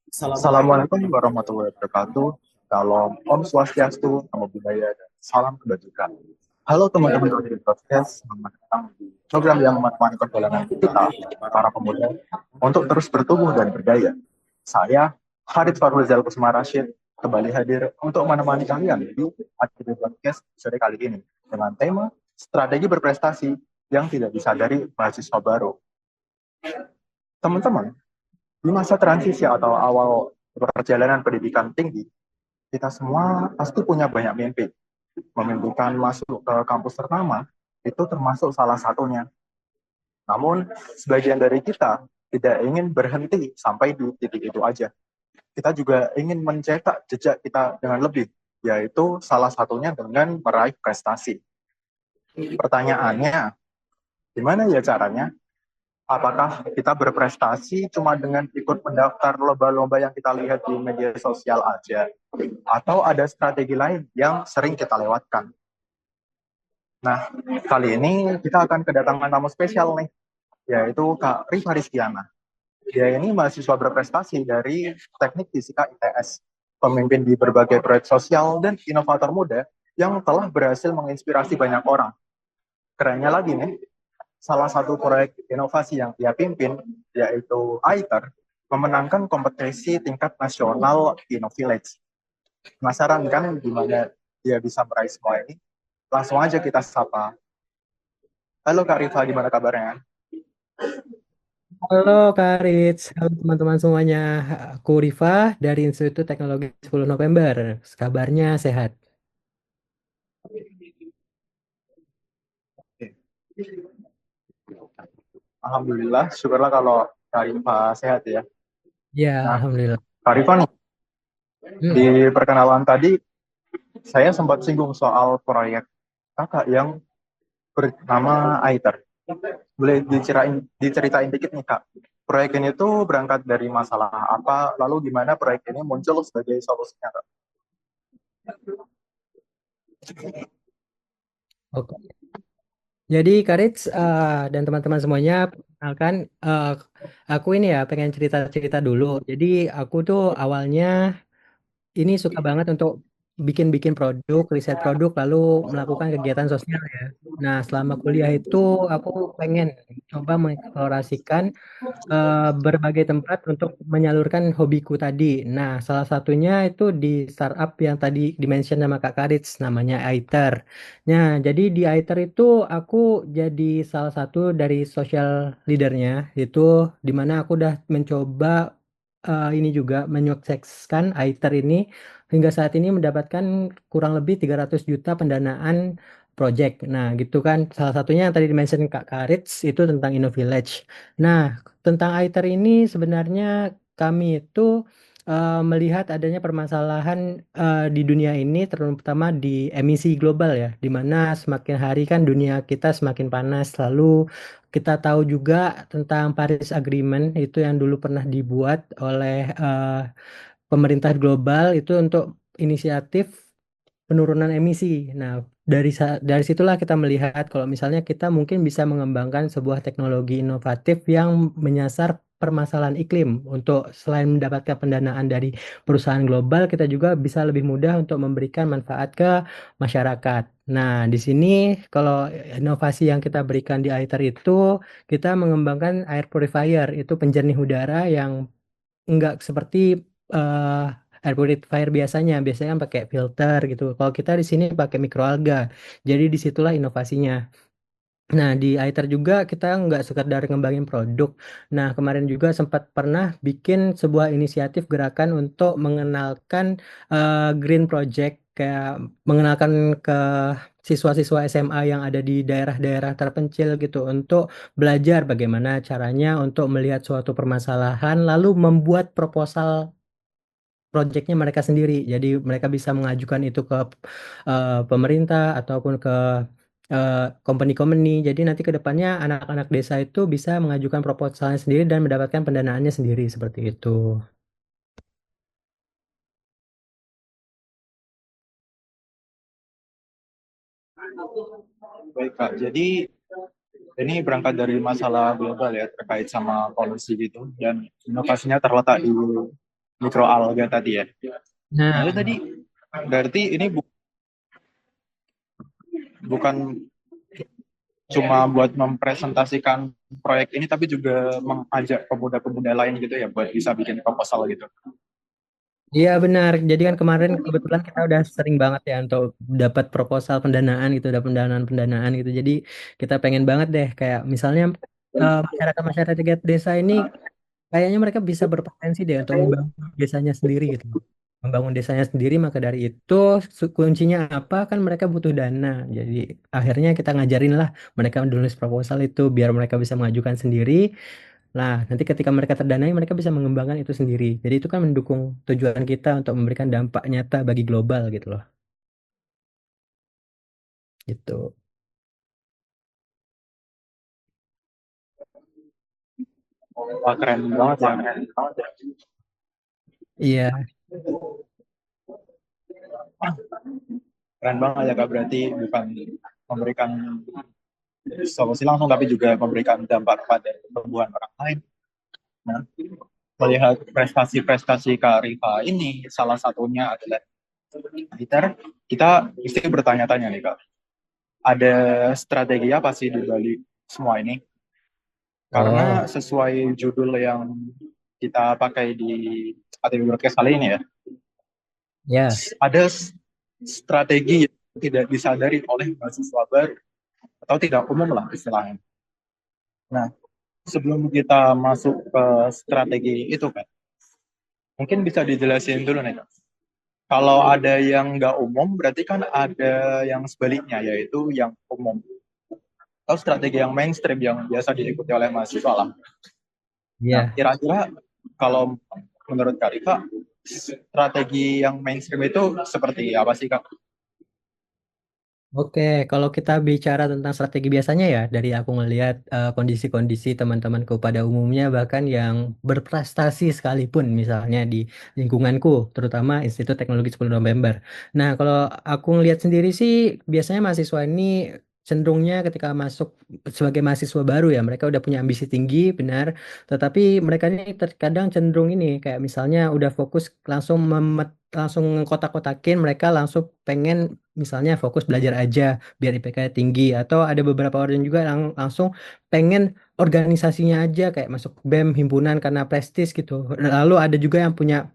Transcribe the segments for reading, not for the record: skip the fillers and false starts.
Assalamualaikum warahmatullahi wabarakatuh. Salam Om Swastiastu, Namo Buddhaya, dan salam kebajikan. Halo teman-teman dari podcast, selamat datang di program yang menemani perjalanan kita, para pemuda, untuk terus bertumbuh dan berdaya. Saya, Harith Farwizal Kusuma Rashid, kembali hadir untuk menemani kalian di akhir podcast sore kali ini, dengan tema strategi berprestasi yang tidak disadari mahasiswa baru. Teman-teman, di masa transisi atau awal perjalanan pendidikan tinggi, kita semua pasti punya banyak mimpi. Memimpikan masuk ke kampus pertama, itu termasuk salah satunya. Namun, sebagian dari kita tidak ingin berhenti sampai di titik itu aja. Kita juga ingin mencetak jejak kita dengan lebih, yaitu salah satunya dengan meraih prestasi. Pertanyaannya, gimana ya caranya? Apakah kita berprestasi cuma dengan ikut mendaftar lomba-lomba yang kita lihat di media sosial aja? Atau ada strategi lain yang sering kita lewatkan? Nah, kali ini kita akan kedatangan tamu spesial nih, yaitu Kak Rifa Rizkiana. Dia ini mahasiswa berprestasi dari Teknik Fisika ITS, pemimpin di berbagai proyek sosial dan inovator muda yang telah berhasil menginspirasi banyak orang. Kerennya lagi nih, salah satu proyek inovasi yang ia pimpin, yaitu ITER, memenangkan kompetisi tingkat nasional InnoVillage. Penasaran kan gimana dia bisa meraih semua ini? Langsung aja kita sapa. Halo Kak Rifa, gimana kabarnya? Halo Kak Rits, halo teman-teman semuanya. Aku Rifa dari Institut Teknologi 10 November. Kabarnya sehat. Alhamdulillah, syukurlah kalau Kak Rifa sehat ya. Ya, Nah, Alhamdulillah. Kak Rifa nih, Hmm. di perkenalan tadi saya sempat singgung soal proyek kakak yang bernama ITER. Boleh diceritain dikit nih Kak. Proyek ini tuh berangkat dari masalah apa, lalu gimana proyek ini muncul sebagai solusinya Kak? Oke. Jadi Kak Rits dan teman-teman semuanya, perkenalkan aku ini ya pengen cerita-cerita dulu. Jadi aku tuh awalnya ini suka banget untuk bikin-bikin produk, riset produk, lalu melakukan kegiatan sosial ya. Nah, selama kuliah itu aku pengen coba mengeksplorasikan berbagai tempat untuk menyalurkan hobiku tadi. Nah, salah satunya itu di startup yang tadi dimention sama Kak Karits, namanya Aiter. Nah, jadi di Aiter itu aku jadi salah satu dari social leadernya, itu di mana aku udah mencoba ini juga menyukseskan Aiter ini hingga saat ini mendapatkan kurang lebih 300 juta pendanaan project. Nah, gitu kan. Salah satunya yang tadi dimention Kak Karits itu tentang InnoVillage. Nah, tentang ITER ini sebenarnya kami itu melihat adanya permasalahan di dunia ini terutama di emisi global ya, di mana semakin hari kan dunia kita semakin panas. Lalu kita tahu juga tentang Paris Agreement itu yang dulu pernah dibuat oleh pemerintah global itu untuk inisiatif penurunan emisi. Nah, dari situlah kita melihat kalau misalnya kita mungkin bisa mengembangkan sebuah teknologi inovatif yang menyasar permasalahan iklim untuk selain mendapatkan pendanaan dari perusahaan global, kita juga bisa lebih mudah untuk memberikan manfaat ke masyarakat. Nah, di sini kalau inovasi yang kita berikan di ITER itu, kita mengembangkan air purifier, itu penjernih udara yang enggak seperti air purifier biasanya. Biasanya kan pakai filter gitu. Kalau kita di sini pakai mikroalga. Jadi disitulah inovasinya. Nah, di ITER juga kita nggak sekedar ngembangin produk. Nah, kemarin juga sempat pernah bikin sebuah inisiatif gerakan untuk mengenalkan Green Project, kayak mengenalkan ke siswa-siswa SMA yang ada di daerah-daerah terpencil gitu untuk belajar bagaimana caranya untuk melihat suatu permasalahan lalu membuat proposal proyeknya mereka sendiri. Jadi mereka bisa mengajukan itu ke pemerintah ataupun ke eh, company-company. Jadi nanti ke depannya anak-anak desa itu bisa mengajukan proposalnya sendiri dan mendapatkan pendanaannya sendiri seperti itu. Baik Kak, jadi ini berangkat dari masalah global ya terkait sama polusi gitu dan inovasinya terletak di mikroalga tadi ya. Nah, itu Nah, tadi berarti ini bukan cuma buat mempresentasikan proyek ini, tapi juga mengajak pemuda-pemuda lain gitu ya, buat bisa bikin proposal gitu. iya benar. Jadi kan kemarin kebetulan kita udah sering banget ya untuk dapat proposal pendanaan gitu, dapat pendanaan-pendanaan gitu. Jadi kita pengen banget deh kayak misalnya masyarakat-masyarakat desa ini kayaknya mereka bisa berpotensi deh untuk membangun desanya sendiri gitu. Membangun desanya sendiri, maka dari itu kuncinya apa? Kan mereka butuh dana. Jadi akhirnya kita ngajarin lah mereka menulis proposal itu biar mereka bisa mengajukan sendiri. Nah, nanti ketika mereka terdanai, mereka bisa mengembangkan itu sendiri. Jadi itu kan mendukung tujuan kita untuk memberikan dampak nyata bagi global gitu loh. Gitu. Wah, keren banget ya, keren banget ya. Iya, Keren banget ya Kak, berarti bukan memberikan solusi langsung, tapi juga memberikan dampak pada pertumbuhan orang lain. Nah, melihat prestasi-prestasi Kak Rifa ini, salah satunya adalah Twitter, kita mesti bertanya-tanya nih Kak, ada strategi apa sih di balik semua ini? Karena oh, sesuai judul yang kita pakai di ATV Broadcast kali ini ya, ya, ada strategi yang tidak disadari oleh mahasiswa baru atau tidak umum lah istilahnya. Nah, sebelum kita masuk ke strategi itu kan, mungkin bisa dijelasin dulu nih Kak. Kalau ada yang nggak umum, berarti kan ada yang sebaliknya, yaitu yang umum. Atau strategi yang mainstream yang biasa diikuti oleh mahasiswa lah. Nah, iya. kira-kira kalau menurut Kak Rifa, strategi yang mainstream itu seperti apa sih Kak? Oke, kalau kita bicara tentang strategi biasanya ya, dari aku ngelihat kondisi-kondisi teman-temanku pada umumnya, bahkan yang berprestasi sekalipun, misalnya di lingkunganku, terutama Institut Teknologi 10 November. Nah, kalau aku ngelihat sendiri sih, biasanya mahasiswa ini cenderungnya ketika masuk sebagai mahasiswa baru ya, mereka udah punya ambisi tinggi, benar. Tetapi mereka ini terkadang cenderung ini, kayak misalnya udah fokus langsung kotak-kotakin, mereka langsung pengen misalnya fokus belajar aja biar IPK tinggi, atau ada beberapa orang juga yang langsung pengen organisasinya aja kayak masuk BEM himpunan karena prestis gitu. Lalu ada juga yang punya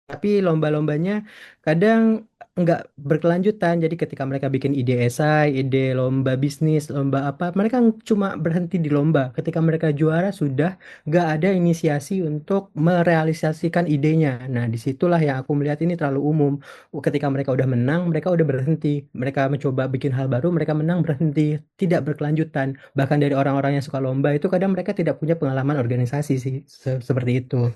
tapi lomba-lombanya kadang nggak berkelanjutan. Jadi ketika mereka bikin ide esai, ide lomba bisnis, lomba apa, mereka cuma berhenti di lomba. Ketika mereka juara sudah nggak ada inisiasi untuk merealisasikan idenya. Nah, disitulah yang aku melihat ini terlalu umum. Ketika mereka udah menang, mereka udah berhenti. Mereka mencoba bikin hal baru, mereka menang berhenti, tidak berkelanjutan. Bahkan dari orang-orang yang suka lomba itu kadang mereka tidak punya pengalaman organisasi sih, seperti itu.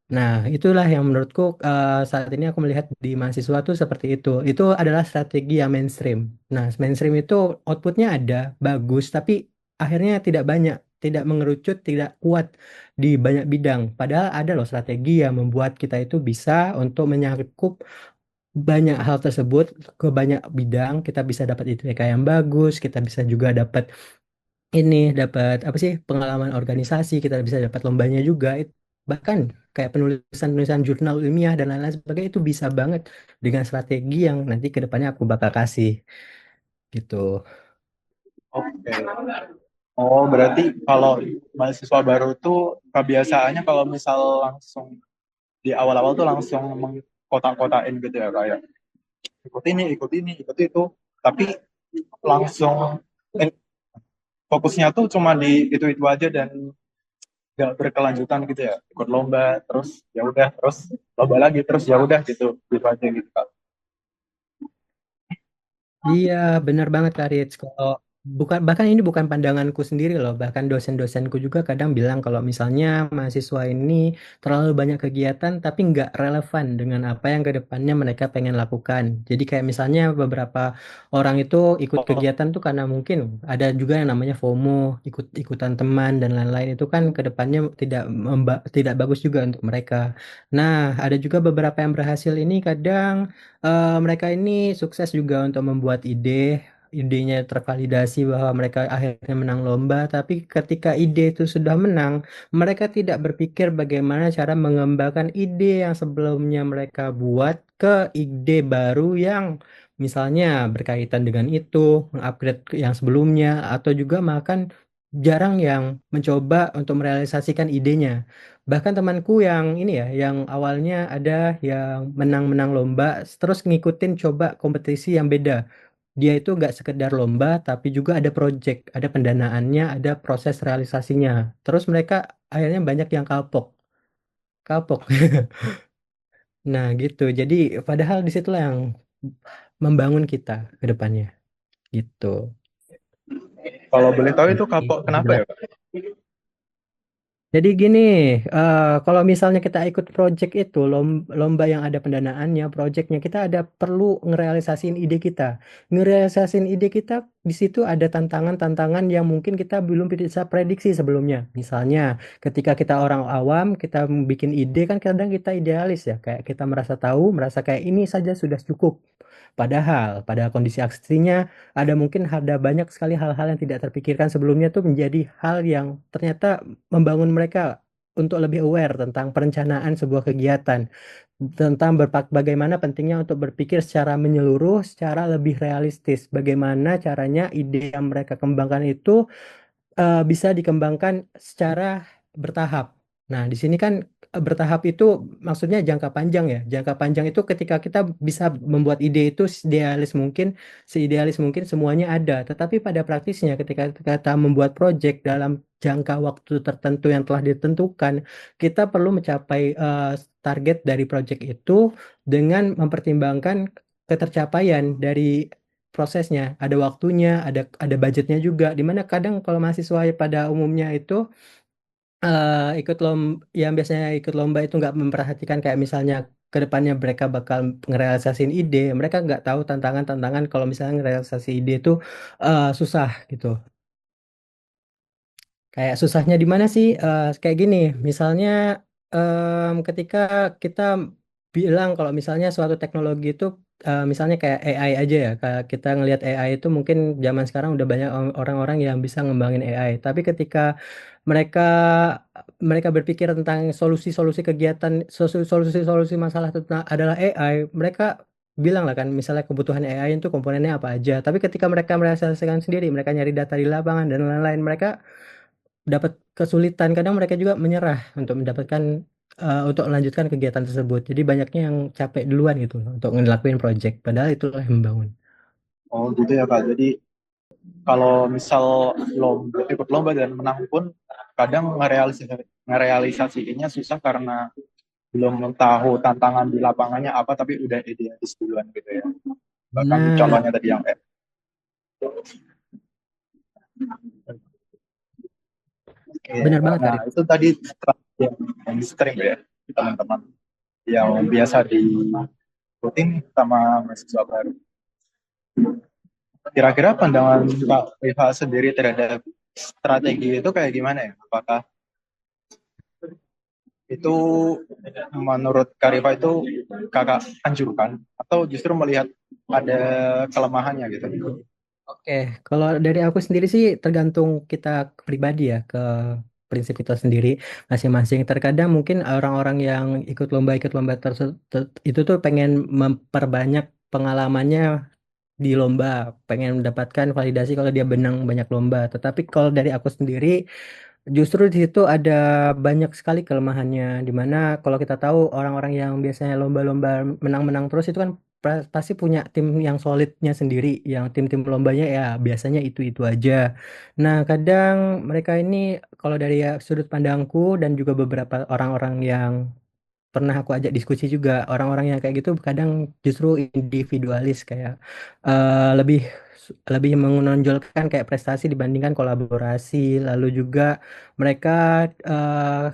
Nah, itulah yang menurutku saat ini aku melihat di mahasiswa tuh seperti itu. Itu adalah strategi yang mainstream. Nah, mainstream itu outputnya ada, bagus, tapi akhirnya tidak banyak, tidak mengerucut, tidak kuat di banyak bidang. Padahal ada loh strategi yang membuat kita itu bisa untuk menyangkup banyak hal tersebut ke banyak bidang. Kita bisa dapat IPK yang bagus, kita bisa juga dapat apa sih pengalaman organisasi, kita bisa dapat lombanya juga. Bahkan kayak penulisan-penulisan jurnal ilmiah dan lain-lain sebagainya itu bisa banget dengan strategi yang nanti ke depannya aku bakal kasih gitu. Oke. Oh, berarti kalau mahasiswa baru tuh kebiasaannya kalau misal langsung di awal-awal tuh langsung mengkotak-kotakin gitu ya, kayak ikut ini, ikut ini, ikut itu. Tapi langsung eh, fokusnya tuh cuma di itu aja dan nggak berkelanjutan gitu ya. Ikut lomba, terus ya udah, terus lomba lagi, terus ya udah gitu, gitu aja gitu Kak. Iya, benar banget Kak Rich. Kalau bukan bahkan ini bukan pandanganku sendiri loh, bahkan dosen-dosenku juga kadang bilang kalau misalnya mahasiswa ini terlalu banyak kegiatan tapi nggak relevan dengan apa yang ke depannya mereka pengen lakukan. Jadi kayak misalnya beberapa orang itu ikut Oh, kegiatan tuh karena mungkin ada juga yang namanya FOMO, ikut-ikutan teman dan lain-lain itu kan ke depannya tidak bagus juga untuk mereka. Nah, ada juga beberapa yang berhasil ini kadang mereka ini sukses juga untuk membuat ide, idenya tervalidasi bahwa mereka akhirnya menang lomba, tapi ketika ide itu sudah menang, mereka tidak berpikir bagaimana cara mengembangkan ide yang sebelumnya mereka buat ke ide baru yang misalnya berkaitan dengan itu, mengupgrade yang sebelumnya, atau juga makan jarang yang mencoba untuk merealisasikan idenya. Bahkan temanku yang ini ya, yang awalnya ada yang menang-menang lomba, terus ngikutin coba kompetisi yang beda. Dia itu nggak sekedar lomba, tapi juga ada project, ada pendanaannya, ada proses realisasinya. Terus mereka akhirnya banyak yang kapok, kapok. Nah gitu. Jadi padahal disitulah yang membangun kita ke depannya, gitu. Kalau boleh tahu itu Jadi kapok lebih kenapa jelas. ya, Pak? Jadi gini, kalau misalnya kita ikut project itu, lomba yang ada pendanaannya, projectnya, kita ada perlu ngerealisasiin ide kita. Ngerealisasiin ide kita, di situ ada tantangan-tantangan yang mungkin kita belum bisa prediksi sebelumnya. Misalnya, ketika kita orang awam, kita bikin ide, kan kadang kita idealis ya, kayak kita merasa tahu, merasa kayak ini saja sudah cukup. Padahal, pada kondisi aslinya, ada mungkin ada banyak sekali hal-hal yang tidak terpikirkan sebelumnya tuh menjadi hal yang ternyata membangun mereka untuk lebih aware tentang perencanaan sebuah kegiatan, tentang bagaimana pentingnya untuk berpikir secara menyeluruh, secara lebih realistis, bagaimana caranya ide yang mereka kembangkan itu bisa dikembangkan secara bertahap. Nah, di sini kan bertahap itu maksudnya jangka panjang ya. Jangka panjang itu ketika kita bisa membuat ide itu seidealis mungkin semuanya ada. Tetapi pada praktisnya ketika kita membuat project dalam jangka waktu tertentu yang telah ditentukan, kita perlu mencapai target dari project itu dengan mempertimbangkan ketercapaian dari prosesnya, ada waktunya, ada budgetnya juga. Dimana kadang kalau mahasiswa pada umumnya itu ikut lomba, yang biasanya ikut lomba itu nggak memperhatikan kayak misalnya ke depannya mereka bakal ngerealisasin ide, mereka nggak tahu tantangan-tantangan kalau misalnya ngerealisasi ide itu susah gitu. Kayak susahnya di mana sih? Kayak gini, misalnya ketika kita bilang kalau misalnya suatu teknologi itu misalnya kayak AI aja ya, kayak kita ngelihat AI itu mungkin zaman sekarang udah banyak orang-orang yang bisa ngembangin AI. Tapi ketika mereka mereka berpikir tentang solusi-solusi kegiatan, solusi-solusi masalah tentang adalah AI, mereka bilang lah kan, misalnya kebutuhan AI itu komponennya apa aja. Tapi ketika mereka merealisasikan sendiri, mereka nyari data di lapangan dan lain-lain, mereka dapat kesulitan. Kadang mereka juga menyerah untuk mendapatkan untuk melanjutkan kegiatan tersebut. Jadi banyaknya yang capek duluan gitu loh untuk ngelakuin project. Padahal itulah yang membangun. Oh gitu ya Kak. Jadi kalau misal lomba, ikut lomba dan menang pun kadang ngerealisasikannya susah karena belum tahu tantangan di lapangannya apa, tapi udah idealis duluan gitu ya. Bahkan Nah, contohnya tadi yang oke. benar banget Nah Karin. itu tadi yang sering ya teman-teman yang biasa di rutin sama mahasiswa baru. Kira-kira pandangan Kak Rifa sendiri terhadap strategi itu kayak gimana ya? Apakah itu menurut Kak Rifa itu kakak anjurkan atau justru melihat ada kelemahannya gitu? Oke, kalau dari aku sendiri sih tergantung kita pribadi ya ke prinsip kita sendiri masing-masing. Terkadang mungkin orang-orang yang ikut lomba itu tuh pengen memperbanyak pengalamannya di lomba, pengen mendapatkan validasi kalau dia benang banyak lomba. Tetapi kalau dari aku sendiri, justru di situ ada banyak sekali kelemahannya. Di mana kalau kita tahu orang-orang yang biasanya lomba-lomba menang-menang terus itu kan pasti punya tim yang solidnya sendiri, yang tim-tim lombanya ya biasanya itu-itu aja. Nah, kadang mereka ini kalau dari sudut pandangku dan juga beberapa orang-orang yang pernah aku ajak diskusi juga, orang-orang yang kayak gitu kadang justru individualis, kayak lebih lebih menonjolkan kayak prestasi dibandingkan kolaborasi. Lalu juga mereka eh,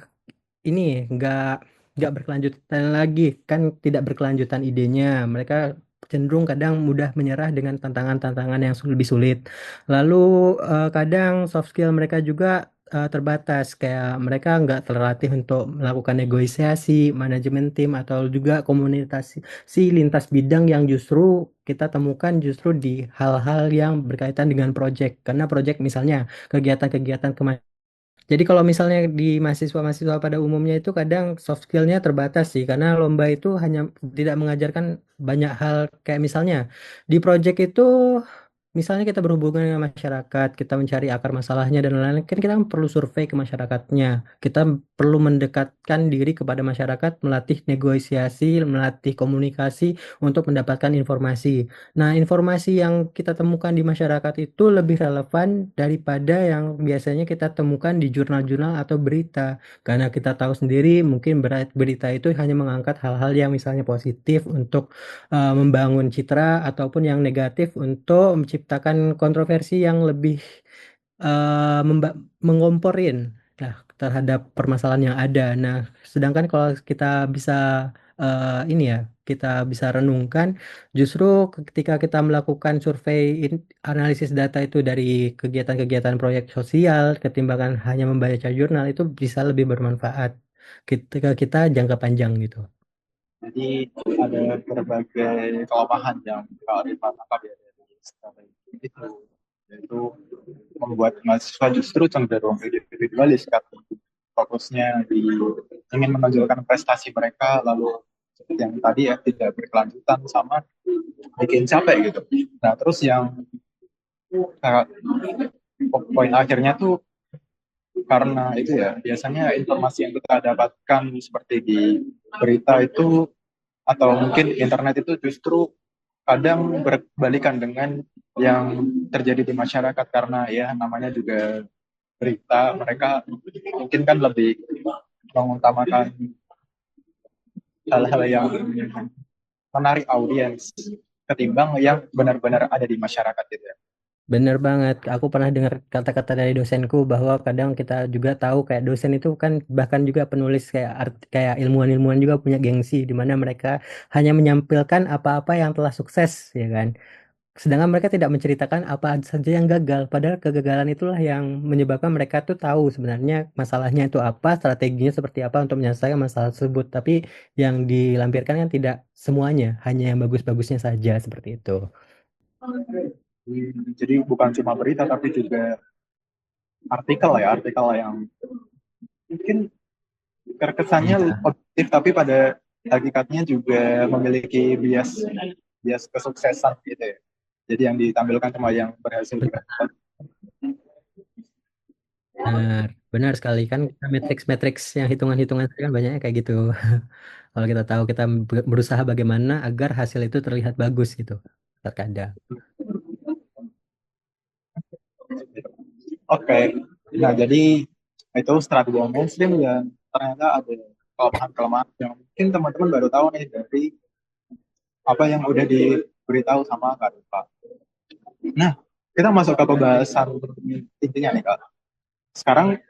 ini nggak nggak berkelanjutan lagi, kan tidak berkelanjutan idenya. Mereka cenderung kadang mudah menyerah dengan tantangan-tantangan yang lebih sulit. Lalu kadang soft skill mereka juga terbatas, kayak mereka nggak terlatih untuk melakukan negosiasi, manajemen tim, atau juga komunikasi si lintas bidang yang justru kita temukan justru di hal-hal yang berkaitan dengan project. Karena project misalnya kegiatan-kegiatan jadi kalau misalnya di mahasiswa-mahasiswa pada umumnya itu kadang soft skill-nya terbatas sih, karena lomba itu hanya tidak mengajarkan banyak hal kayak misalnya di project itu, misalnya kita berhubungan dengan masyarakat, kita mencari akar masalahnya dan lain-lain, kan kita perlu survei ke masyarakatnya. Kita perlu mendekatkan diri kepada masyarakat, melatih negosiasi, melatih komunikasi untuk mendapatkan informasi. Nah, informasi yang kita temukan di masyarakat itu lebih relevan daripada yang biasanya kita temukan di jurnal-jurnal atau berita. Karena kita tahu sendiri, mungkin berita itu hanya mengangkat hal-hal yang misalnya positif untuk membangun citra ataupun yang negatif untuk menciptakan kontroversi yang lebih mengomporin nah terhadap permasalahan yang ada. Nah, sedangkan kalau kita bisa ini ya, kita bisa renungkan justru ketika kita melakukan survei analisis data itu dari kegiatan-kegiatan proyek sosial ketimbangkan hanya membaca jurnal itu bisa lebih bermanfaat ketika kita jangka panjang gitu. Jadi ada berbagai kelemahan yang Kak Arifan tangkap ya dari strategi itu, yaitu membuat mahasiswa justru cenderung individualis kan, fokusnya di ingin menonjolkan prestasi mereka, lalu seperti yang tadi ya tidak berkelanjutan sama bikin capek gitu. Nah terus yang uh, poin akhirnya tuh karena itu ya biasanya informasi yang kita dapatkan seperti di berita itu atau mungkin internet itu justru kadang berbalikan dengan yang terjadi di masyarakat, karena ya namanya juga berita, mereka mungkin kan lebih mengutamakan hal-hal yang menarik audiens ketimbang yang benar-benar ada di masyarakat gitu ya. Bener banget. Aku pernah dengar kata-kata dari dosenku bahwa kadang kita juga tahu kayak dosen itu kan bahkan juga penulis kayak kayak ilmuwan-ilmuwan juga punya gengsi di mana mereka hanya menyampilkan apa-apa yang telah sukses, ya kan. Sedangkan mereka tidak menceritakan apa saja yang gagal. Padahal kegagalan itulah yang menyebabkan mereka tuh tahu sebenarnya masalahnya itu apa, strateginya seperti apa untuk menyelesaikan masalah tersebut. Tapi yang dilampirkan kan tidak semuanya, hanya yang bagus-bagusnya saja seperti itu. Jadi bukan cuma berita tapi juga artikel ya, artikel yang mungkin terkesannya Iya. objektif tapi pada hakikatnya juga memiliki bias bias kesuksesan gitu ya. Jadi yang ditampilkan cuma yang berhasil berhasil. Benar, benar sekali kan matriks-matriks yang hitungan-hitungan kan banyaknya kayak gitu. Kalau kita tahu kita berusaha bagaimana agar hasil itu terlihat bagus gitu. Terkadang. Oke, nah jadi itu strategi mainstream dan ternyata ada kelemahan-kelemahan yang mungkin teman-teman baru tahu nih dari apa yang udah diberitahu sama Kak Rifa. Nah, kita masuk ke pembahasan intinya nih Kak. Sekarang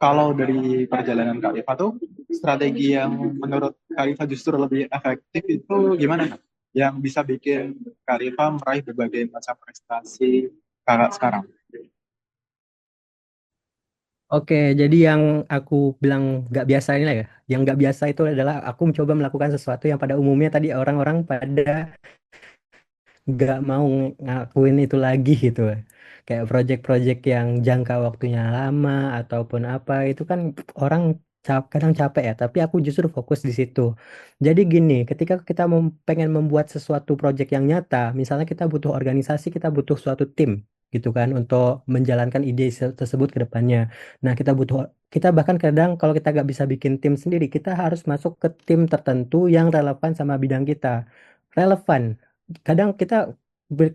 kalau dari perjalanan Kak Rifa tuh strategi yang menurut Kak Rifa justru lebih efektif itu gimana Kak? Yang bisa bikin Kak Rifa meraih berbagai macam prestasi Kakak sekarang. Oke, jadi yang aku bilang nggak biasa ini lah ya. Yang nggak biasa itu adalah aku mencoba melakukan sesuatu yang pada umumnya tadi orang-orang pada nggak mau ngakuin itu lagi gitu. Kayak project-project yang jangka waktunya lama ataupun apa itu kan orang kadang capek ya, tapi aku justru fokus di situ. Jadi gini, ketika kita pengen membuat sesuatu project yang nyata, misalnya kita butuh organisasi, kita butuh suatu tim gitu kan untuk menjalankan ide tersebut ke depannya. Nah, kita bahkan kadang kalau kita nggak bisa bikin tim sendiri, kita harus masuk ke tim tertentu yang relevan sama bidang kita. Relevan kadang kita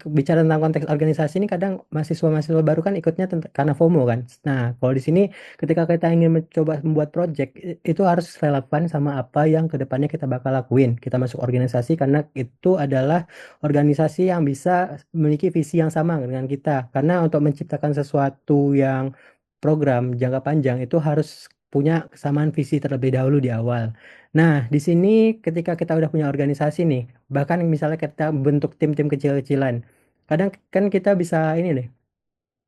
bicara tentang konteks organisasi ini kadang mahasiswa-mahasiswa baru kan ikutnya karena FOMO kan. Nah, kalau di sini ketika kita ingin mencoba membuat project itu harus relevan sama apa yang kedepannya kita bakal lakuin. Kita masuk organisasi karena itu adalah organisasi yang bisa memiliki visi yang sama dengan kita. Karena untuk menciptakan sesuatu yang program jangka panjang itu harus punya kesamaan visi terlebih dahulu di awal. Nah, di sini ketika kita udah punya organisasi nih, bahkan misalnya kita bentuk tim-tim kecil-kecilan, kadang kan kita bisa ini nih,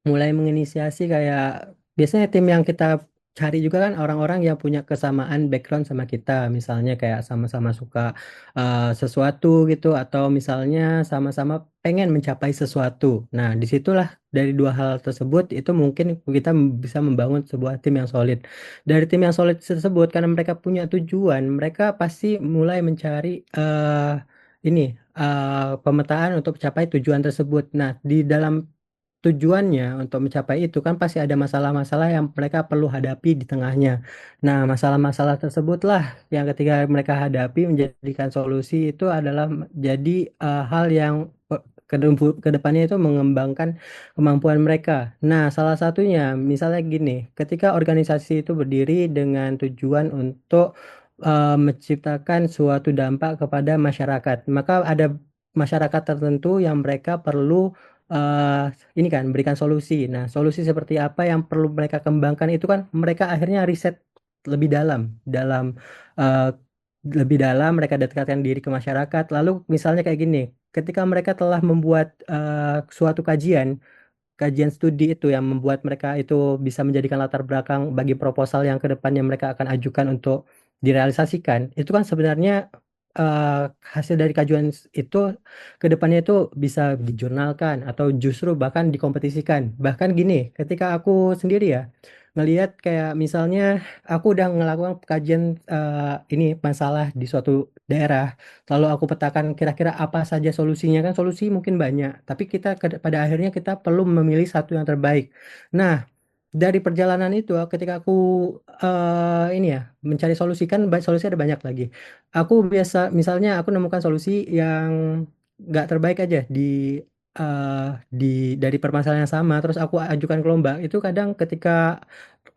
mulai menginisiasi kayak biasanya tim yang kita cari juga kan orang-orang yang punya kesamaan background sama kita, misalnya kayak sama-sama suka sesuatu gitu, atau misalnya sama-sama pengen mencapai sesuatu. Nah, disitulah dari dua hal tersebut itu mungkin kita bisa membangun sebuah tim yang solid. Dari tim yang solid tersebut, karena mereka punya tujuan, mereka pasti mulai mencari ini pemetaan untuk mencapai tujuan tersebut. Nah, di dalam tujuannya untuk mencapai itu kan pasti ada masalah-masalah yang mereka perlu hadapi di tengahnya. Nah, masalah-masalah tersebutlah yang ketika mereka hadapi menjadikan solusi itu adalah jadi hal yang ke depannya itu mengembangkan kemampuan mereka. Nah, salah satunya misalnya gini, ketika organisasi itu berdiri dengan tujuan untuk menciptakan suatu dampak kepada masyarakat, maka ada masyarakat tertentu yang mereka perlu ini kan berikan solusi. Nah, solusi seperti apa yang perlu mereka kembangkan itu kan mereka akhirnya riset lebih dalam, dalam eh, lebih dalam mereka dekatkan diri ke masyarakat. Lalu misalnya kayak gini, ketika mereka telah membuat suatu kajian, kajian studi itu yang membuat mereka itu bisa menjadikan latar belakang bagi proposal yang kedepannya mereka akan ajukan untuk direalisasikan, itu kan sebenarnya eh, hasil dari kajian itu kedepannya itu bisa dijurnalkan atau justru bahkan dikompetisikan. Bahkan gini, ketika aku sendiri ya ngelihat kayak misalnya aku udah ngelakukan kajian ini masalah di suatu daerah, lalu aku petakan kira-kira apa saja solusinya, kan solusi mungkin banyak, tapi kita pada akhirnya kita perlu memilih satu yang terbaik. Nah, dari perjalanan itu ketika aku ini ya mencari solusi, kan solusi ada banyak lagi. Aku biasa misalnya aku nemukan solusi yang nggak terbaik aja eh, di dari permasalahan yang sama, terus aku ajukan ke lomba. Itu kadang ketika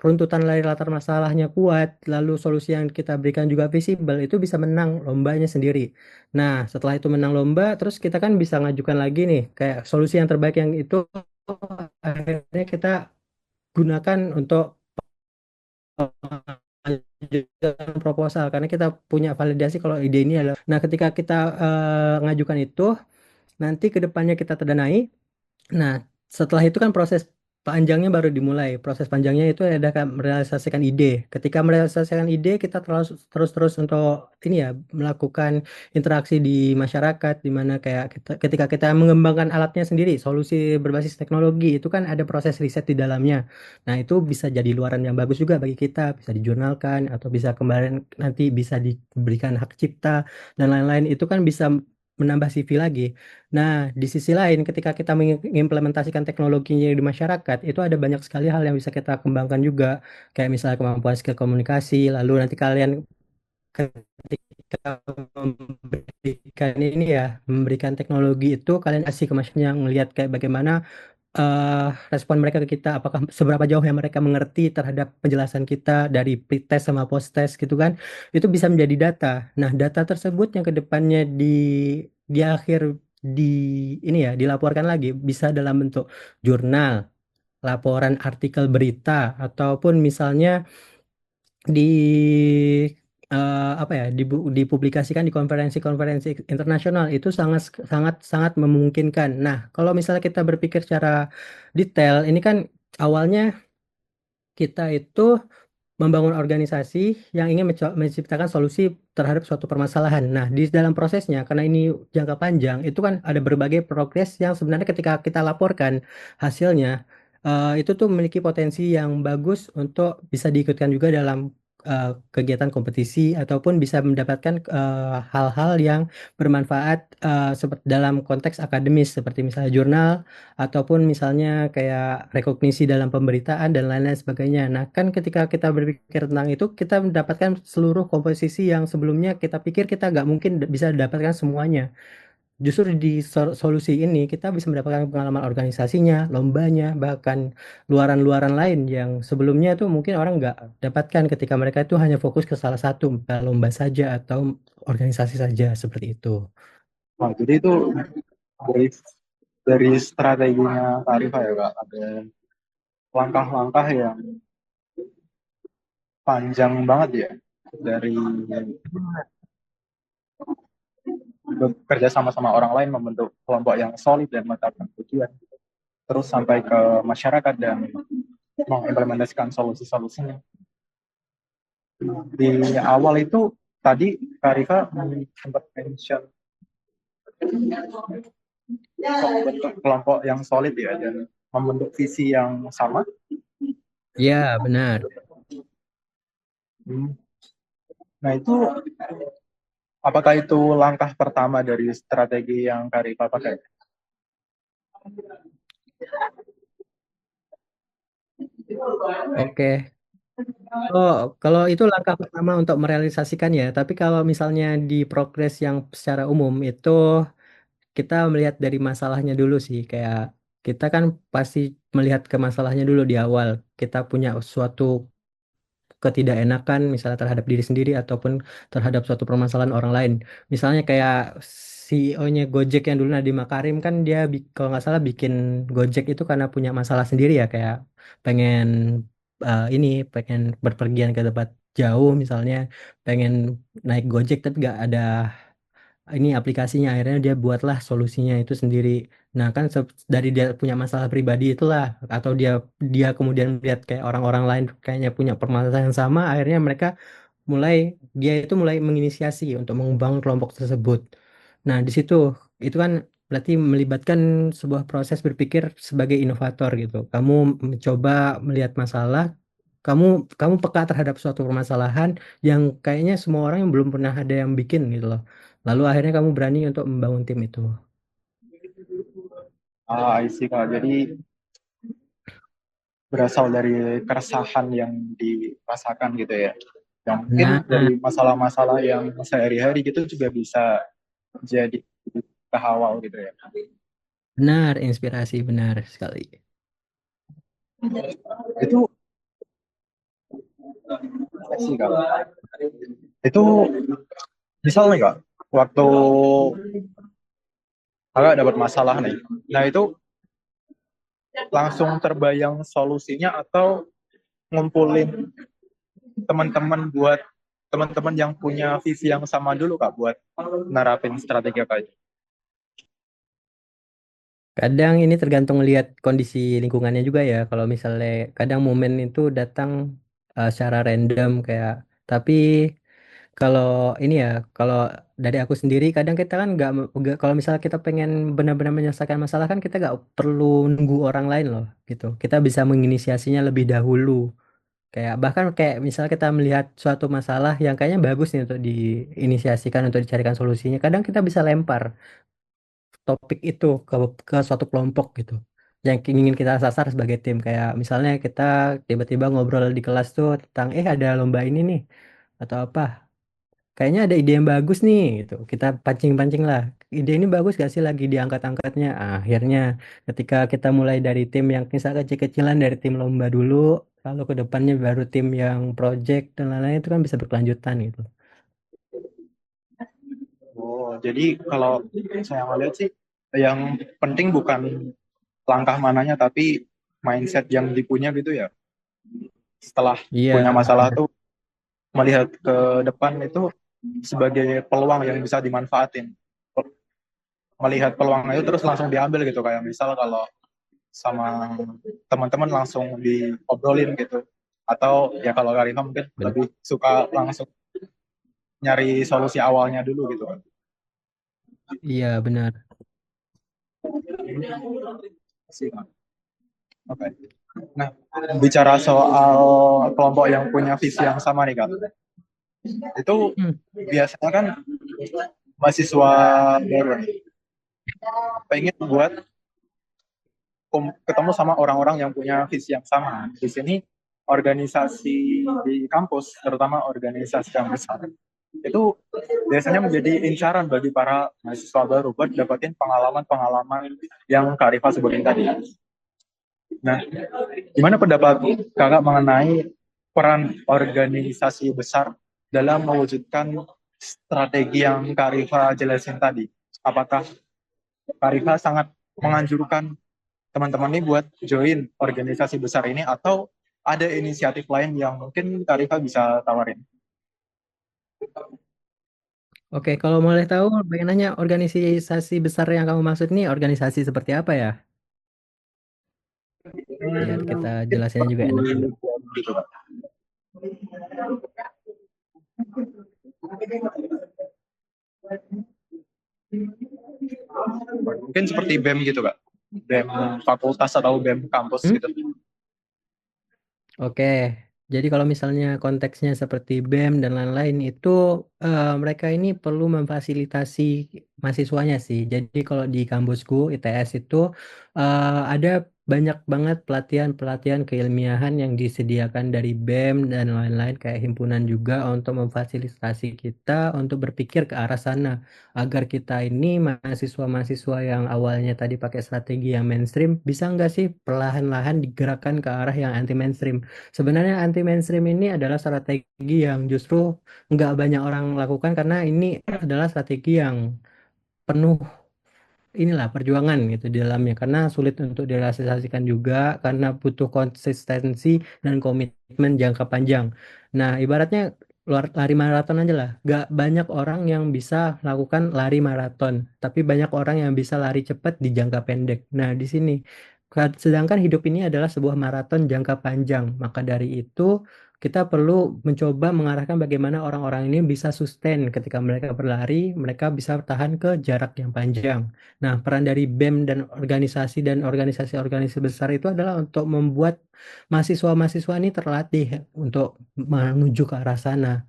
runtutan dari latar masalahnya kuat, lalu solusi yang kita berikan juga visible, itu bisa menang lombanya sendiri. Nah, setelah itu menang lomba, terus kita kan bisa ngajukan lagi nih kayak solusi yang terbaik yang itu akhirnya kita gunakan untuk mengajukan proposal, karena kita punya validasi kalau ide ini adalah. Nah, ketika kita ngajukan itu, nanti ke depannya kita terdanai. Nah, setelah itu kan proses panjangnya baru dimulai. Proses panjangnya itu adalah merealisasikan ide. Ketika merealisasikan ide, kita terus-terus untuk ini ya melakukan interaksi di masyarakat, di mana kayak ketika kita mengembangkan alatnya sendiri, solusi berbasis teknologi itu kan ada proses riset di dalamnya. Nah, itu bisa jadi luaran yang bagus juga bagi kita, bisa dijurnalkan atau bisa kemarin nanti bisa diberikan hak cipta dan lain-lain. Itu kan bisa menambah CV lagi. Nah, di sisi lain, ketika kita mengimplementasikan teknologinya di masyarakat, itu ada banyak sekali hal yang bisa kita kembangkan juga. Kayak misalnya kemampuan skill komunikasi, lalu nanti kalian ketika memberikan teknologi itu, kalian kasih ke masyarakat yang melihat kayak bagaimana eh, respon mereka ke kita, apakah seberapa jauh yang mereka mengerti terhadap penjelasan kita dari pre-test sama post-test gitu kan, itu bisa menjadi data. Nah, data tersebut yang kedepannya di akhir di ini ya dilaporkan lagi bisa dalam bentuk jurnal, laporan artikel berita, ataupun misalnya di apa ya dipublikasikan di konferensi-konferensi internasional. Itu sangat sangat sangat memungkinkan. Nah, kalau misalnya kita berpikir secara detail, ini kan awalnya kita itu membangun organisasi yang ingin menciptakan solusi terhadap suatu permasalahan. Nah, di dalam prosesnya, karena ini jangka panjang, itu kan ada berbagai progres yang sebenarnya ketika kita laporkan hasilnya, itu tuh memiliki potensi yang bagus untuk bisa diikutkan juga dalam kegiatan kompetisi, ataupun bisa mendapatkan hal-hal yang bermanfaat seperti dalam konteks akademis, seperti misalnya jurnal, ataupun misalnya kayak rekognisi dalam pemberitaan dan lain-lain sebagainya. Nah, kan ketika kita berpikir tentang itu, kita mendapatkan seluruh komposisi yang sebelumnya kita pikir kita nggak mungkin bisa dapatkan semuanya. Justru di solusi ini kita bisa mendapatkan pengalaman organisasinya, lombanya, bahkan luaran-luaran lain yang sebelumnya itu mungkin orang nggak dapatkan ketika mereka itu hanya fokus ke salah satu, lomba saja atau organisasi saja seperti itu. Nah, jadi itu dari strateginya Kak Arifah ya Kak, ada langkah-langkah yang panjang banget ya, dari bekerja sama-sama orang lain membentuk kelompok yang solid dan menetapkan tujuan, terus sampai ke masyarakat dan mengimplementasikan solusi-solusinya. Di awal itu tadi Kak Rika sempat mention membentuk kelompok yang solid ya dan membentuk visi yang sama. Iya, benar. Hmm. Nah itu apakah itu langkah pertama dari strategi yang Kak Rika pakai? Oke. Oh, kalau itu langkah pertama untuk merealisasikan ya, tapi kalau misalnya di progres yang secara umum itu kita melihat dari masalahnya dulu sih, kayak kita kan pasti melihat ke masalahnya dulu di awal. Kita punya suatu ketidakenakan misalnya terhadap diri sendiri ataupun terhadap suatu permasalahan orang lain. Misalnya kayak CEO-nya Gojek yang dulu Nadiem Makarim kan dia kalau nggak salah bikin Gojek itu karena punya masalah sendiri ya kayak pengen pengen berpergian ke tempat jauh misalnya pengen naik Gojek tapi nggak ada ini aplikasinya akhirnya dia buatlah solusinya itu sendiri. Nah kan dari dia punya masalah pribadi itulah atau dia dia kemudian melihat kayak orang-orang lain kayaknya punya permasalahan yang sama akhirnya mereka mulai dia itu mulai menginisiasi untuk mengembangkan kelompok tersebut. Nah di situ itu kan berarti melibatkan sebuah proses berpikir sebagai inovator gitu. Kamu mencoba melihat masalah, kamu kamu peka terhadap suatu permasalahan yang kayaknya semua orang yang belum pernah ada yang bikin gitu loh. Lalu akhirnya kamu berani untuk membangun tim itu. I see, Kak. Jadi berasal dari keresahan yang dirasakan gitu ya. Yang mungkin Nah, dari masalah-masalah yang sehari-hari gitu juga bisa jadi kehawal gitu ya. benar, inspirasi benar sekali. Itu sih Kak. Itu misalnya Kak, waktu Kakak dapat masalah nih. Nah, itu langsung terbayang solusinya atau ngumpulin teman-teman yang punya visi yang sama dulu Kak buat nerapin strategi apa itu. Kadang ini tergantung lihat kondisi lingkungannya juga ya. Kalau misalnya kadang momen itu datang secara random kayak tapi kalau ini ya kalau dari aku sendiri kadang kita kan kalau misalnya kita pengen benar-benar menyelesaikan masalah kan kita nggak perlu nunggu orang lain loh gitu. Kita bisa menginisiasinya lebih dahulu. Kayak bahkan kayak misalnya kita melihat suatu masalah yang kayaknya bagus nih untuk diinisiasikan untuk dicarikan solusinya. Kadang kita bisa lempar topik itu ke suatu kelompok gitu yang ingin kita sasar sebagai tim kayak misalnya kita tiba-tiba ngobrol di kelas tuh tentang ada lomba ini nih atau apa kayaknya ada ide yang bagus nih gitu kita pancing-pancing lah ide ini bagus gak sih lagi diangkat-angkatnya. Akhirnya ketika kita mulai dari tim yang misal kecil-kecilan dari tim lomba dulu lalu ke depannya baru tim yang project dan lain-lain itu kan bisa berkelanjutan gitu. Oh, jadi kalau saya ngeliat sih yang penting bukan langkah mananya tapi mindset yang dipunya gitu ya. Setelah Iya punya masalah benar. tuh melihat ke depan itu sebagai peluang yang bisa dimanfaatin. Melihat peluang itu terus langsung diambil gitu kayak misal kalau sama teman-teman langsung diobrolin gitu. Atau ya kalau Karina mungkin Benar. lebih suka langsung nyari solusi awalnya dulu gitu kan. Iya benar. Sih, Kak. Oke. Nah, bicara soal kelompok yang punya visi yang sama nih Kak. Itu Hmm. biasanya kan mahasiswa baru nih, pengen buat ketemu sama orang-orang yang punya visi yang sama. Di sini organisasi di kampus, terutama organisasi yang besar, itu biasanya menjadi incaran bagi para mahasiswa baru buat dapetin pengalaman-pengalaman yang Kak Rifa sebutin tadi. Nah, gimana pendapat kakak mengenai peran organisasi besar dalam mewujudkan strategi yang Kak Rifa jelasin tadi? Apakah Kak Rifa sangat menganjurkan teman-teman ini buat join organisasi besar ini atau ada inisiatif lain yang mungkin Kak Rifa bisa tawarin? Oke, kalau boleh tahu, pengen nanya organisasi besar yang kamu maksud nih organisasi seperti apa ya? biar kita Mungkin jelasinnya juga seperti enak juga. gitu Kak. Mungkin seperti BEM gitu Kak. BEM fakultas atau BEM kampus Hmm? gitu. Oke, jadi kalau misalnya konteksnya seperti BEM dan lain-lain itu mereka ini perlu memfasilitasi mahasiswanya sih. Jadi kalau di kampusku ITS itu ada banyak banget pelatihan-pelatihan keilmiahan yang disediakan dari BEM dan lain-lain kayak himpunan juga untuk memfasilitasi kita untuk berpikir ke arah sana agar kita ini mahasiswa-mahasiswa yang awalnya tadi pakai strategi yang mainstream bisa nggak sih perlahan-lahan digerakkan ke arah yang anti mainstream. Sebenarnya anti mainstream ini adalah strategi yang justru nggak banyak orang lakukan karena ini adalah strategi yang penuh inilah perjuangan gitu di dalamnya karena sulit untuk direalisasikan juga karena butuh konsistensi dan komitmen jangka panjang. Nah, ibaratnya lari maraton aja lah. Gak banyak orang yang bisa melakukan lari maraton, tapi banyak orang yang bisa lari cepat di jangka pendek. Nah, di sini sedangkan hidup ini adalah sebuah maraton jangka panjang. Maka dari itu kita perlu mencoba mengarahkan bagaimana orang-orang ini bisa sustain ketika mereka berlari, mereka bisa tahan ke jarak yang panjang. Nah, peran dari BEM dan organisasi-organisasi besar itu adalah untuk membuat mahasiswa-mahasiswa ini terlatih untuk menuju ke arah sana.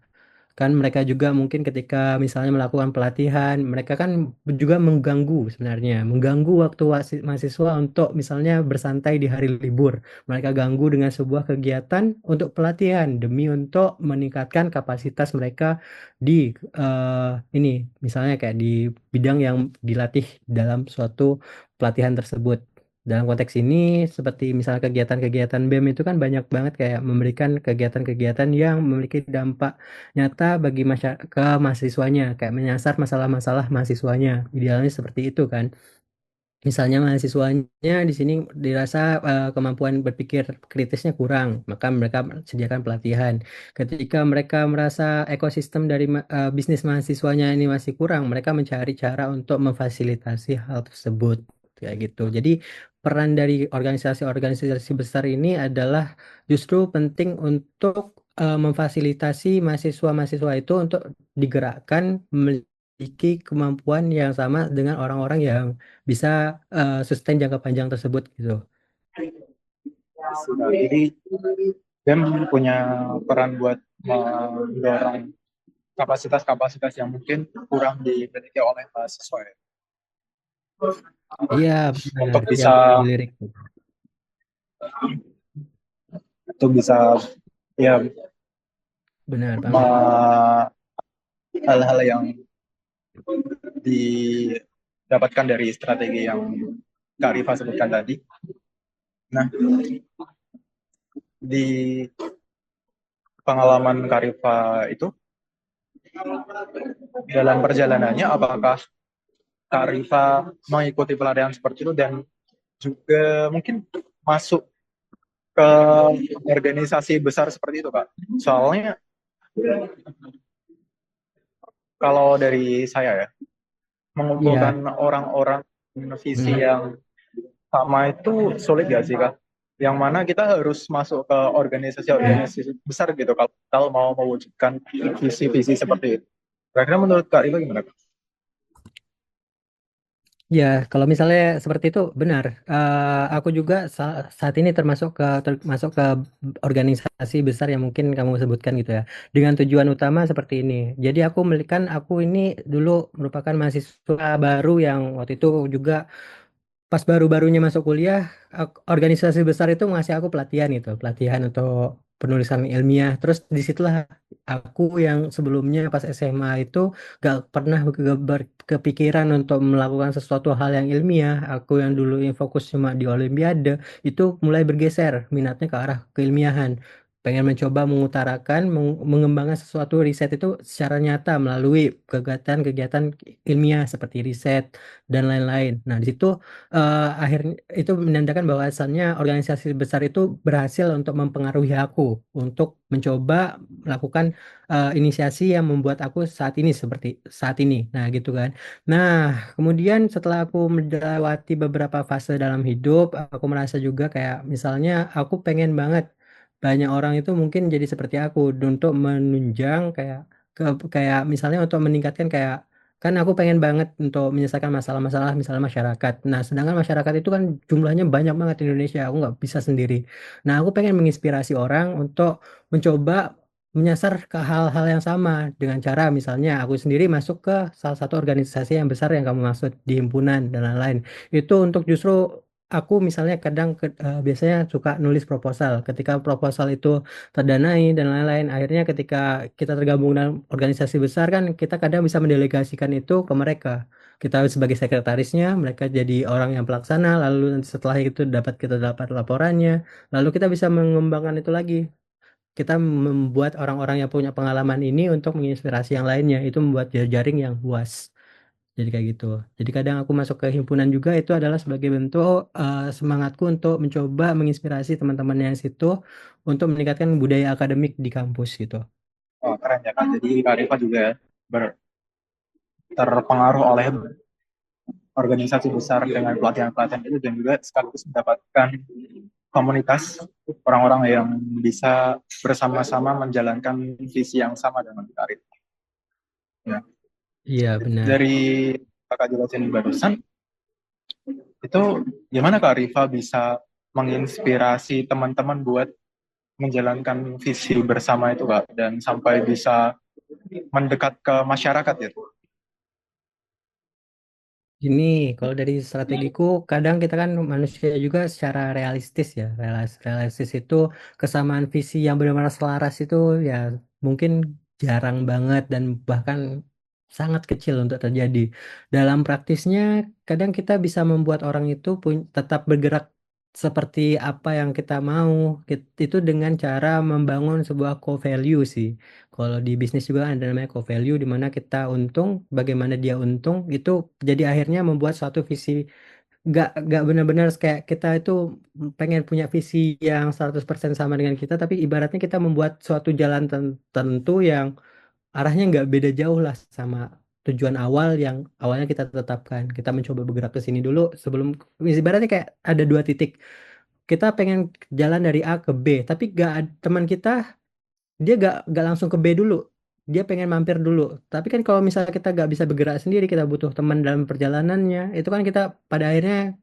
Kan mereka juga mungkin ketika misalnya melakukan pelatihan, mereka kan juga mengganggu sebenarnya, mengganggu waktu mahasiswa untuk misalnya bersantai di hari libur. Mereka ganggu dengan sebuah kegiatan untuk pelatihan demi untuk meningkatkan kapasitas mereka di ini, misalnya kayak di bidang yang dilatih dalam suatu pelatihan tersebut. Dalam konteks ini, seperti misalnya kegiatan-kegiatan BEM itu kan banyak banget kayak memberikan kegiatan-kegiatan yang memiliki dampak nyata bagi ke mahasiswanya kayak menyasar masalah-masalah mahasiswanya idealnya seperti itu kan. Misalnya mahasiswanya di sini dirasa kemampuan berpikir kritisnya kurang, maka mereka sediakan pelatihan. Ketika mereka merasa ekosistem dari bisnis mahasiswanya ini masih kurang, mereka mencari cara untuk memfasilitasi hal tersebut kayak gitu. Jadi peran dari organisasi-organisasi besar ini adalah justru penting untuk memfasilitasi mahasiswa-mahasiswa itu untuk digerakkan memiliki kemampuan yang sama dengan orang-orang yang bisa sustain jangka panjang tersebut gitu. Nah, jadi BEM punya peran buat mendorong kapasitas-kapasitas yang mungkin kurang dimiliki oleh mahasiswa ya. Iya, benar. Untuk Yang bisa dilirik. untuk bisa ya Benar banget. me- hal-hal yang didapatkan dari strategi yang Kak Rifa sebutkan tadi. Nah, di pengalaman Kak Rifa itu dalam perjalanannya apakah Kak Rifa mengikuti pelatihan seperti itu dan juga mungkin masuk ke organisasi besar seperti itu Kak? Soalnya kalau dari saya ya, Iya, mengumpulkan orang-orang visi benar. yang sama itu sulit gak sih Kak? Yang mana kita harus masuk ke organisasi-organisasi besar gitu kalau mau mewujudkan visi-visi seperti itu. Kira-kira menurut Kak Rifa gimana Kak? Ya, kalau misalnya seperti itu benar. Aku juga saat ini termasuk ke organisasi besar yang mungkin kamu sebutkan gitu ya. Dengan tujuan utama seperti ini. Jadi aku ini dulu merupakan mahasiswa baru yang waktu itu juga pas baru-barunya masuk kuliah, organisasi besar itu ngasih aku pelatihan gitu, pelatihan untuk penulisan ilmiah. Terus disitulah aku yang sebelumnya pas SMA itu gak pernah kepikiran untuk melakukan sesuatu hal yang ilmiah. Aku yang dulu yang fokus cuma di Olimpiade, itu mulai bergeser minatnya ke arah keilmiahan. pengen mencoba mengutarakan, mengembangkan sesuatu riset itu secara nyata melalui kegiatan-kegiatan ilmiah seperti riset dan lain-lain. Nah, di situ akhirnya itu menandakan bahwasannya organisasi besar itu berhasil untuk mempengaruhi aku untuk mencoba melakukan inisiasi yang membuat aku saat ini seperti saat ini. Nah, gitu kan. Nah, kemudian setelah aku melewati beberapa fase dalam hidup, aku merasa juga kayak misalnya aku pengen banget banyak orang itu mungkin jadi seperti aku untuk menunjang kayak ke kayak misalnya untuk meningkatkan kayak kan aku pengen banget untuk menyelesaikan masalah-masalah misalnya masyarakat. Nah, sedangkan masyarakat itu kan jumlahnya banyak banget di Indonesia. Aku nggak bisa sendiri. Nah, aku pengen menginspirasi orang untuk mencoba menyasar ke hal-hal yang sama dengan cara misalnya aku sendiri masuk ke salah satu organisasi yang besar yang kamu maksud di himpunan dan lain-lain. Itu untuk justru aku misalnya kadang biasanya suka nulis proposal. Ketika proposal itu terdanai dan lain-lain, akhirnya ketika kita tergabung dalam organisasi besar kan kita kadang bisa mendelegasikan itu ke mereka. Kita sebagai sekretarisnya, mereka jadi orang yang pelaksana, lalu setelah itu kita dapat laporannya, lalu kita bisa mengembangkan itu lagi. Kita membuat orang-orang yang punya pengalaman ini untuk menginspirasi yang lainnya. Itu membuat jejaring yang luas. Jadi kayak gitu. Jadi kadang aku masuk ke himpunan juga itu adalah sebagai bentuk semangatku untuk mencoba menginspirasi teman-teman yang situ untuk meningkatkan budaya akademik di kampus gitu. Oh, keren ya Kak. Jadi Kak Rifa juga terpengaruh oleh organisasi besar dengan pelatihan-pelatihan itu dan juga sekaligus mendapatkan komunitas orang-orang yang bisa bersama-sama menjalankan visi yang sama dengan Kak Rifa. Ya. Iya, benar. Dari kakak jelasin barusan, itu gimana Kak Rifa bisa menginspirasi teman-teman buat menjalankan visi bersama itu Kak, dan sampai bisa mendekat ke masyarakat ya? Ini kalau dari strategiku kadang kita kan manusia juga secara realistis ya. Realistis itu kesamaan visi yang benar-benar selaras itu ya mungkin jarang banget dan bahkan sangat kecil untuk terjadi. Dalam praktisnya kadang kita bisa membuat orang itu tetap bergerak seperti apa yang kita mau. Itu dengan cara membangun sebuah core value sih. Kalau di bisnis juga ada namanya core value di mana kita untung, bagaimana dia untung itu jadi akhirnya membuat suatu visi nggak benar-benar kayak kita itu pengen punya visi yang 100% sama dengan kita, tapi ibaratnya kita membuat suatu jalan tertentu yang arahnya nggak beda jauh lah sama tujuan awal yang awalnya kita tetapkan. Kita mencoba bergerak ke sini dulu sebelum ibaratnya kayak ada dua titik. Kita pengen jalan dari A ke B, tapi teman kita dia gak langsung ke B dulu, dia pengen mampir dulu. Tapi kan kalau misalnya kita gak bisa bergerak sendiri, kita butuh teman dalam perjalanannya, itu kan kita pada akhirnya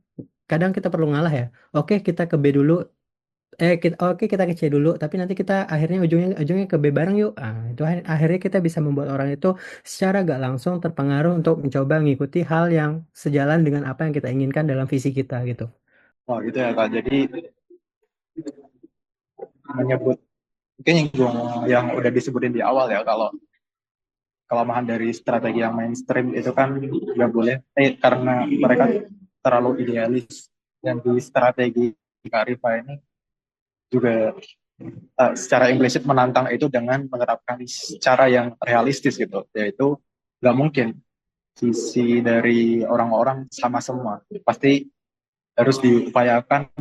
kadang kita perlu ngalah ya. Oke, kita ke B dulu, oke kita ke C dulu, tapi nanti kita akhirnya ujungnya ujungnya ke B bareng yuk. Itu akhirnya kita bisa membuat orang itu secara gak langsung terpengaruh untuk mencoba mengikuti hal yang sejalan dengan apa yang kita inginkan dalam visi kita gitu. Wah gitu ya Kak, jadi menyebut mungkin yang udah disebutin di awal ya, kalau kelemahan dari strategi yang mainstream itu kan nggak boleh karena mereka terlalu idealis, dan di strategi Kak Rifa ini juga secara implisit menantang itu dengan menerapkan cara yang realistis gitu, yaitu nggak mungkin visi dari orang-orang sama semua, pasti harus diupayakan,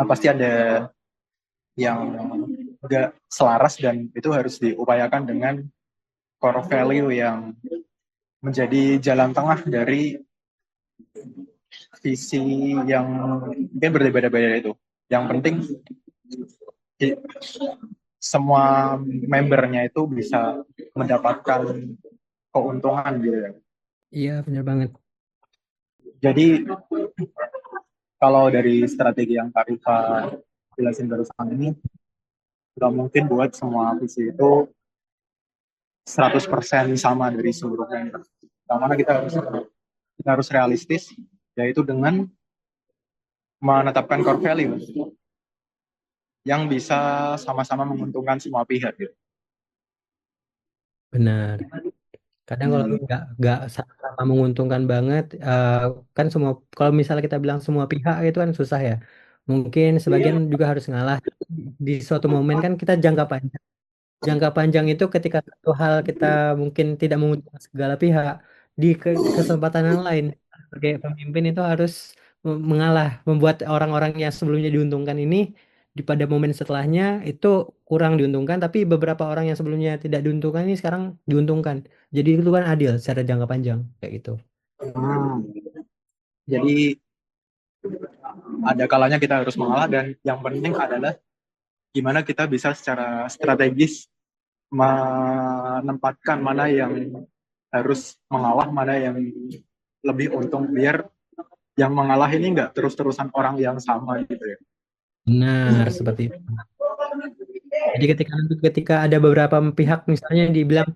pasti ada yang nggak selaras, dan itu harus diupayakan dengan core value yang menjadi jalan tengah dari visi yang mungkin berbeda-beda itu. Yang penting semua membernya itu bisa mendapatkan keuntungan gitu ya. Iya, benar banget. Jadi kalau dari strategi yang Kak Rifa jelasin barusan ini, nggak mungkin buat semua visi itu 100% sama dari seluruh member. Karena kita harus realistis, yaitu dengan menetapkan core value yang bisa sama-sama menguntungkan semua pihak gitu. Benar. Kadang kalau Hmm. nggak sama-sama menguntungkan banget, kan semua kalau misalnya kita bilang semua pihak itu kan susah ya. Mungkin sebagian juga harus ngalah. Di suatu momen kan kita jangka panjang. Jangka panjang itu ketika satu hal kita mungkin tidak menguntungkan segala pihak, di kesempatan yang lain sebagai pemimpin itu harus mengalah, membuat orang-orang yang sebelumnya diuntungkan ini di pada momen setelahnya itu kurang diuntungkan, tapi beberapa orang yang sebelumnya tidak diuntungkan ini sekarang diuntungkan. Jadi itu kan adil secara jangka panjang kayak gitu. Hmm, jadi ada kalanya kita harus mengalah dan yang penting adalah gimana kita bisa secara strategis menempatkan mana yang harus mengalah, mana yang lebih untung biar yang mengalah ini nggak terus-terusan orang yang sama gitu ya. Benar seperti itu. Jadi ketika ada beberapa pihak misalnya dibilang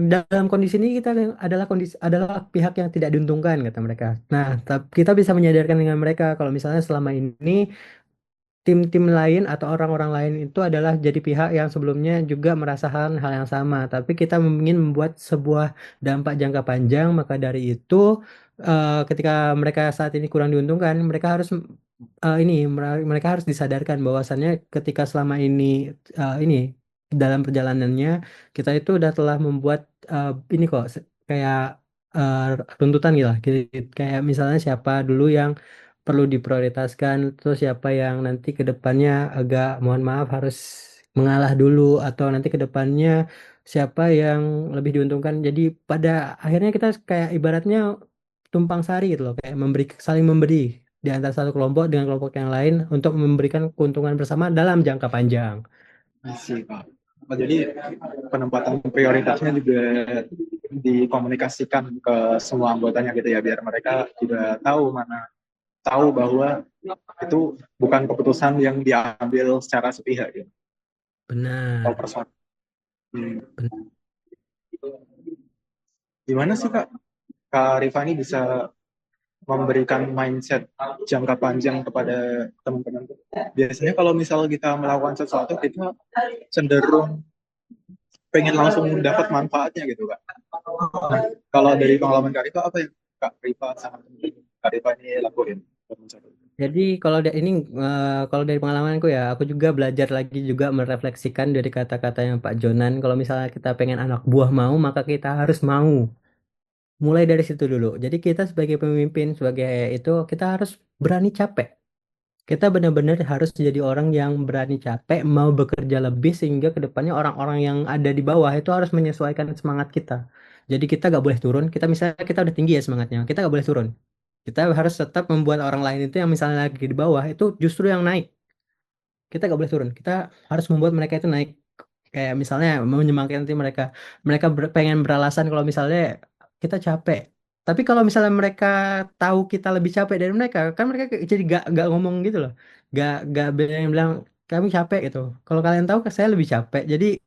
dalam kondisi ini kita adalah pihak yang tidak diuntungkan kata mereka. Nah, kita bisa menyadarkan dengan mereka kalau misalnya selama ini tim-tim lain atau orang-orang lain itu adalah jadi pihak yang sebelumnya juga merasakan hal yang sama, tapi kita ingin membuat sebuah dampak jangka panjang, maka dari itu ketika mereka saat ini kurang diuntungkan, mereka harus mereka harus disadarkan bahwasannya ketika selama ini dalam perjalanannya kita itu udah telah membuat ini kok kayak eh, runtutan gitu lah. Kayak misalnya siapa dulu yang perlu diprioritaskan, terus siapa yang nanti ke depannya agak mohon maaf harus mengalah dulu, atau nanti ke depannya siapa yang lebih diuntungkan. Jadi pada akhirnya kita kayak ibaratnya tumpang sari gitu loh, kayak saling memberi di antara satu kelompok dengan kelompok yang lain untuk memberikan keuntungan bersama dalam jangka panjang. Masih Pak. Oh, jadi penempatan prioritasnya juga dikomunikasikan ke semua anggotanya gitu ya biar mereka juga tahu bahwa itu bukan keputusan yang diambil secara sepihak gitu. Atau Benar, person. Hmm. benar. Gimana sih Kak Rifani bisa memberikan mindset jangka panjang kepada teman-teman? Biasanya kalau misal kita melakukan sesuatu, kita cenderung pengen langsung dapat manfaatnya gitu, Kak. Nah, kalau dari pengalaman Kak Rifa, apa yang Kak Rifa sama teman-teman Kak Rifa ini lakuin? Jadi kalau dari pengalamanku ya, aku juga belajar lagi juga merefleksikan dari kata-kata yang Pak Jonan. Kalau misalnya kita pengen anak buah mau, maka kita harus mau. Mulai dari situ dulu. Jadi kita sebagai pemimpin, sebagai itu kita harus berani capek. Kita benar-benar harus jadi orang yang berani capek, mau bekerja lebih sehingga kedepannya orang-orang yang ada di bawah itu harus menyesuaikan semangat kita. Jadi kita gak boleh turun. Kita misalnya kita udah tinggi ya semangatnya, kita gak boleh turun. Kita harus tetap membuat orang lain itu yang misalnya lagi di bawah itu justru yang naik. Kita gak boleh turun. Kita harus membuat mereka itu naik. Kayak misalnya menyemangati mereka. Mereka pengen beralasan kalau misalnya kita capek. Tapi kalau misalnya mereka tahu kita lebih capek dari mereka, kan mereka jadi gak ngomong gitu loh. Gak bilang kami capek gitu. Kalau kalian tahu saya lebih capek. Jadi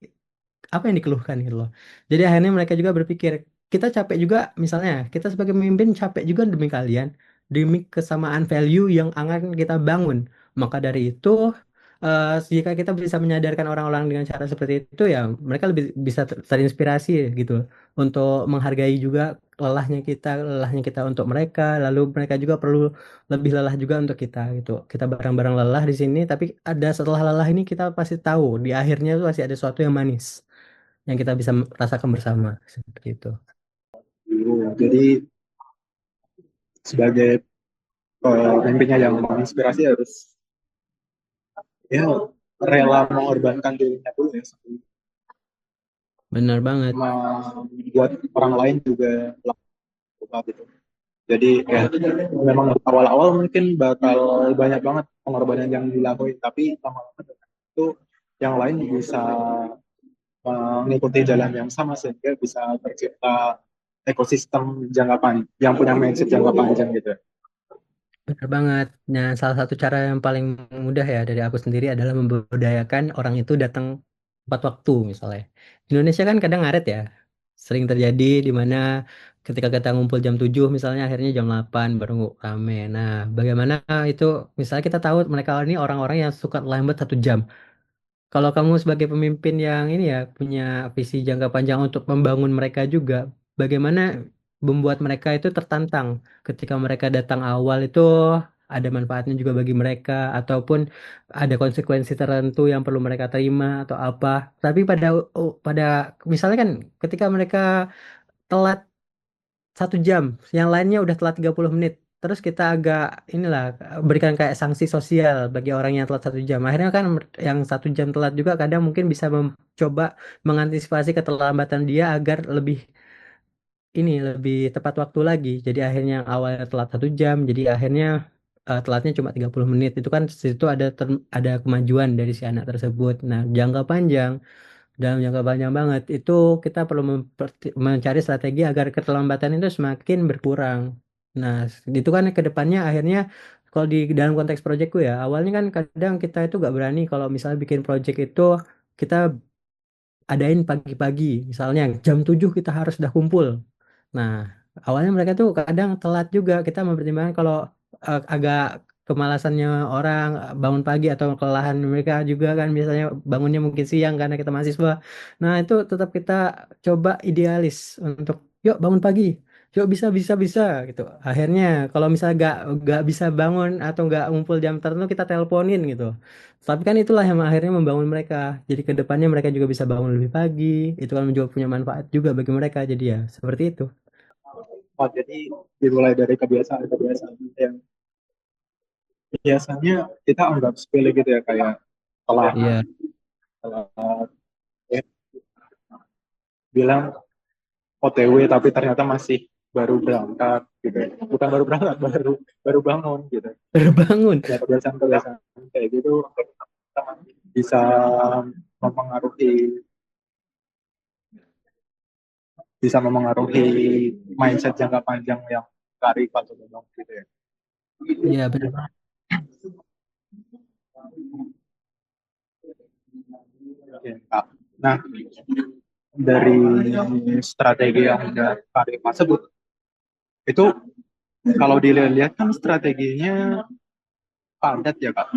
apa yang dikeluhkan gitu loh. Jadi akhirnya mereka juga berpikir, kita capek juga, misalnya kita sebagai pemimpin capek juga demi kalian, demi kesamaan value yang akan kita bangun. Maka dari itu, jika kita bisa menyadarkan orang-orang dengan cara seperti itu, ya mereka lebih bisa terinspirasi gitu untuk menghargai juga lelahnya kita untuk mereka, lalu mereka juga perlu lebih lelah juga untuk kita gitu. Kita bareng-bareng lelah di sini, tapi ada setelah lelah ini kita pasti tahu di akhirnya itu pasti ada sesuatu yang manis yang kita bisa rasakan bersama seperti itu. Jadi sebagai pemimpinnya yang menginspirasi harus ya rela mengorbankan dirinya dulu ya sebelum Benar banget. membuat orang lain juga lakukan gitu. Jadi ya memang awal-awal mungkin bakal banyak banget pengorbanan yang dilakuin, tapi lama-lama dengan itu yang lain bisa mengikuti jalan yang sama sehingga bisa tercipta ekosistem jangka panjang yang punya mindset jangka panjang gitu. Benar banget. Nah, salah satu cara yang paling mudah ya dari aku sendiri adalah membudayakan orang itu datang tepat waktu misalnya. Di Indonesia kan kadang ngaret ya. Sering terjadi di mana ketika kita ngumpul jam 7 misalnya akhirnya jam 8 baru rame. Nah, bagaimana itu misalnya kita tahu mereka ini orang-orang yang suka lambat 1 jam. Kalau kamu sebagai pemimpin yang ini ya punya visi jangka panjang untuk membangun mereka juga, bagaimana membuat mereka itu tertantang ketika mereka datang awal itu ada manfaatnya juga bagi mereka, ataupun ada konsekuensi tertentu yang perlu mereka terima atau apa. Tapi pada misalnya kan ketika mereka telat 1 jam, yang lainnya udah telat 30 menit. Terus kita agak inilah berikan kayak sanksi sosial bagi orang yang telat 1 jam. Akhirnya kan yang 1 jam telat juga kadang mungkin bisa mencoba mengantisipasi keterlambatan dia agar lebih tepat waktu lagi. Jadi akhirnya yang awalnya telat 1 jam, jadi akhirnya telatnya cuma 30 menit. Itu kan situ ada kemajuan dari si anak tersebut. Nah, jangka panjang dalam jangka panjang banget itu kita perlu mencari strategi agar keterlambatan itu semakin berkurang. Nah, itu kan ke depannya akhirnya kalau di dalam konteks proyekku ya, awalnya kan kadang kita itu gak berani kalau misalnya bikin proyek itu kita adain pagi-pagi, misalnya jam 7 kita harus udah kumpul. Nah, awalnya mereka tuh kadang telat juga. Kita mempertimbangkan kalau agak kemalasannya orang bangun pagi atau kelelahan mereka juga kan biasanya bangunnya mungkin siang karena kita mahasiswa. Nah, itu tetap kita coba idealis untuk yuk bangun pagi. Yuk bisa bisa bisa gitu. Akhirnya kalau misalnya gak bisa bangun atau gak ngumpul jam tertentu kita teleponin gitu. Tapi kan itulah yang akhirnya membangun mereka. Jadi ke depannya mereka juga bisa bangun lebih pagi. Itu kan juga punya manfaat juga bagi mereka. Jadi ya seperti itu. Oh, jadi dimulai dari kebiasaan-kebiasaan yang biasanya kita anggap sepele gitu ya, kayak telat, Iya, telat ya, bilang OTW tapi ternyata masih baru berangkat gitu. Bukan baru berangkat, baru baru bangun gitu. terbangun. Ya, kebiasaan-kebiasaan kayak gitu bisa mempengaruhi bisa memengaruhi mindset jangka panjang yang Kak Rifa coba dong gitu ya. Iya benar. Oke, Kak. Nah, dari strategi yang udah Kak Rifa sebut, itu kalau dilihat kan strateginya padat ya Kak.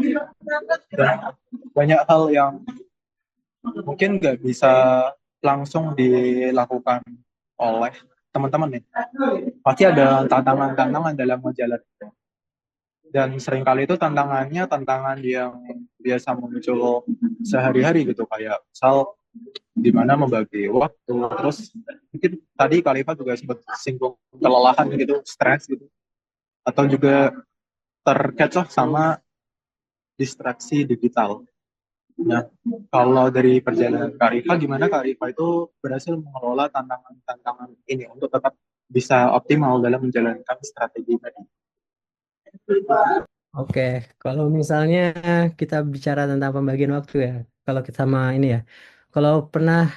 Dan banyak hal yang mungkin nggak bisa langsung dilakukan oleh teman-teman nih. Pasti ada tantangan-tantangan dalam menjalankan. Dan seringkali itu tantangannya tantangan yang biasa muncul sehari-hari gitu, kayak misal di mana membagi waktu, terus mungkin tadi Kalifa juga sempat singgung kelelahan gitu, stres gitu, atau juga terkecoh sama distraksi digital. Nah, kalau dari perjalanan Karifa, gimana Karifa itu berhasil mengelola tantangan-tantangan ini untuk tetap bisa optimal dalam menjalankan strategi tadi? Oke, kalau misalnya kita bicara tentang pembagian waktu ya, kalau kita sama ini ya, kalau pernah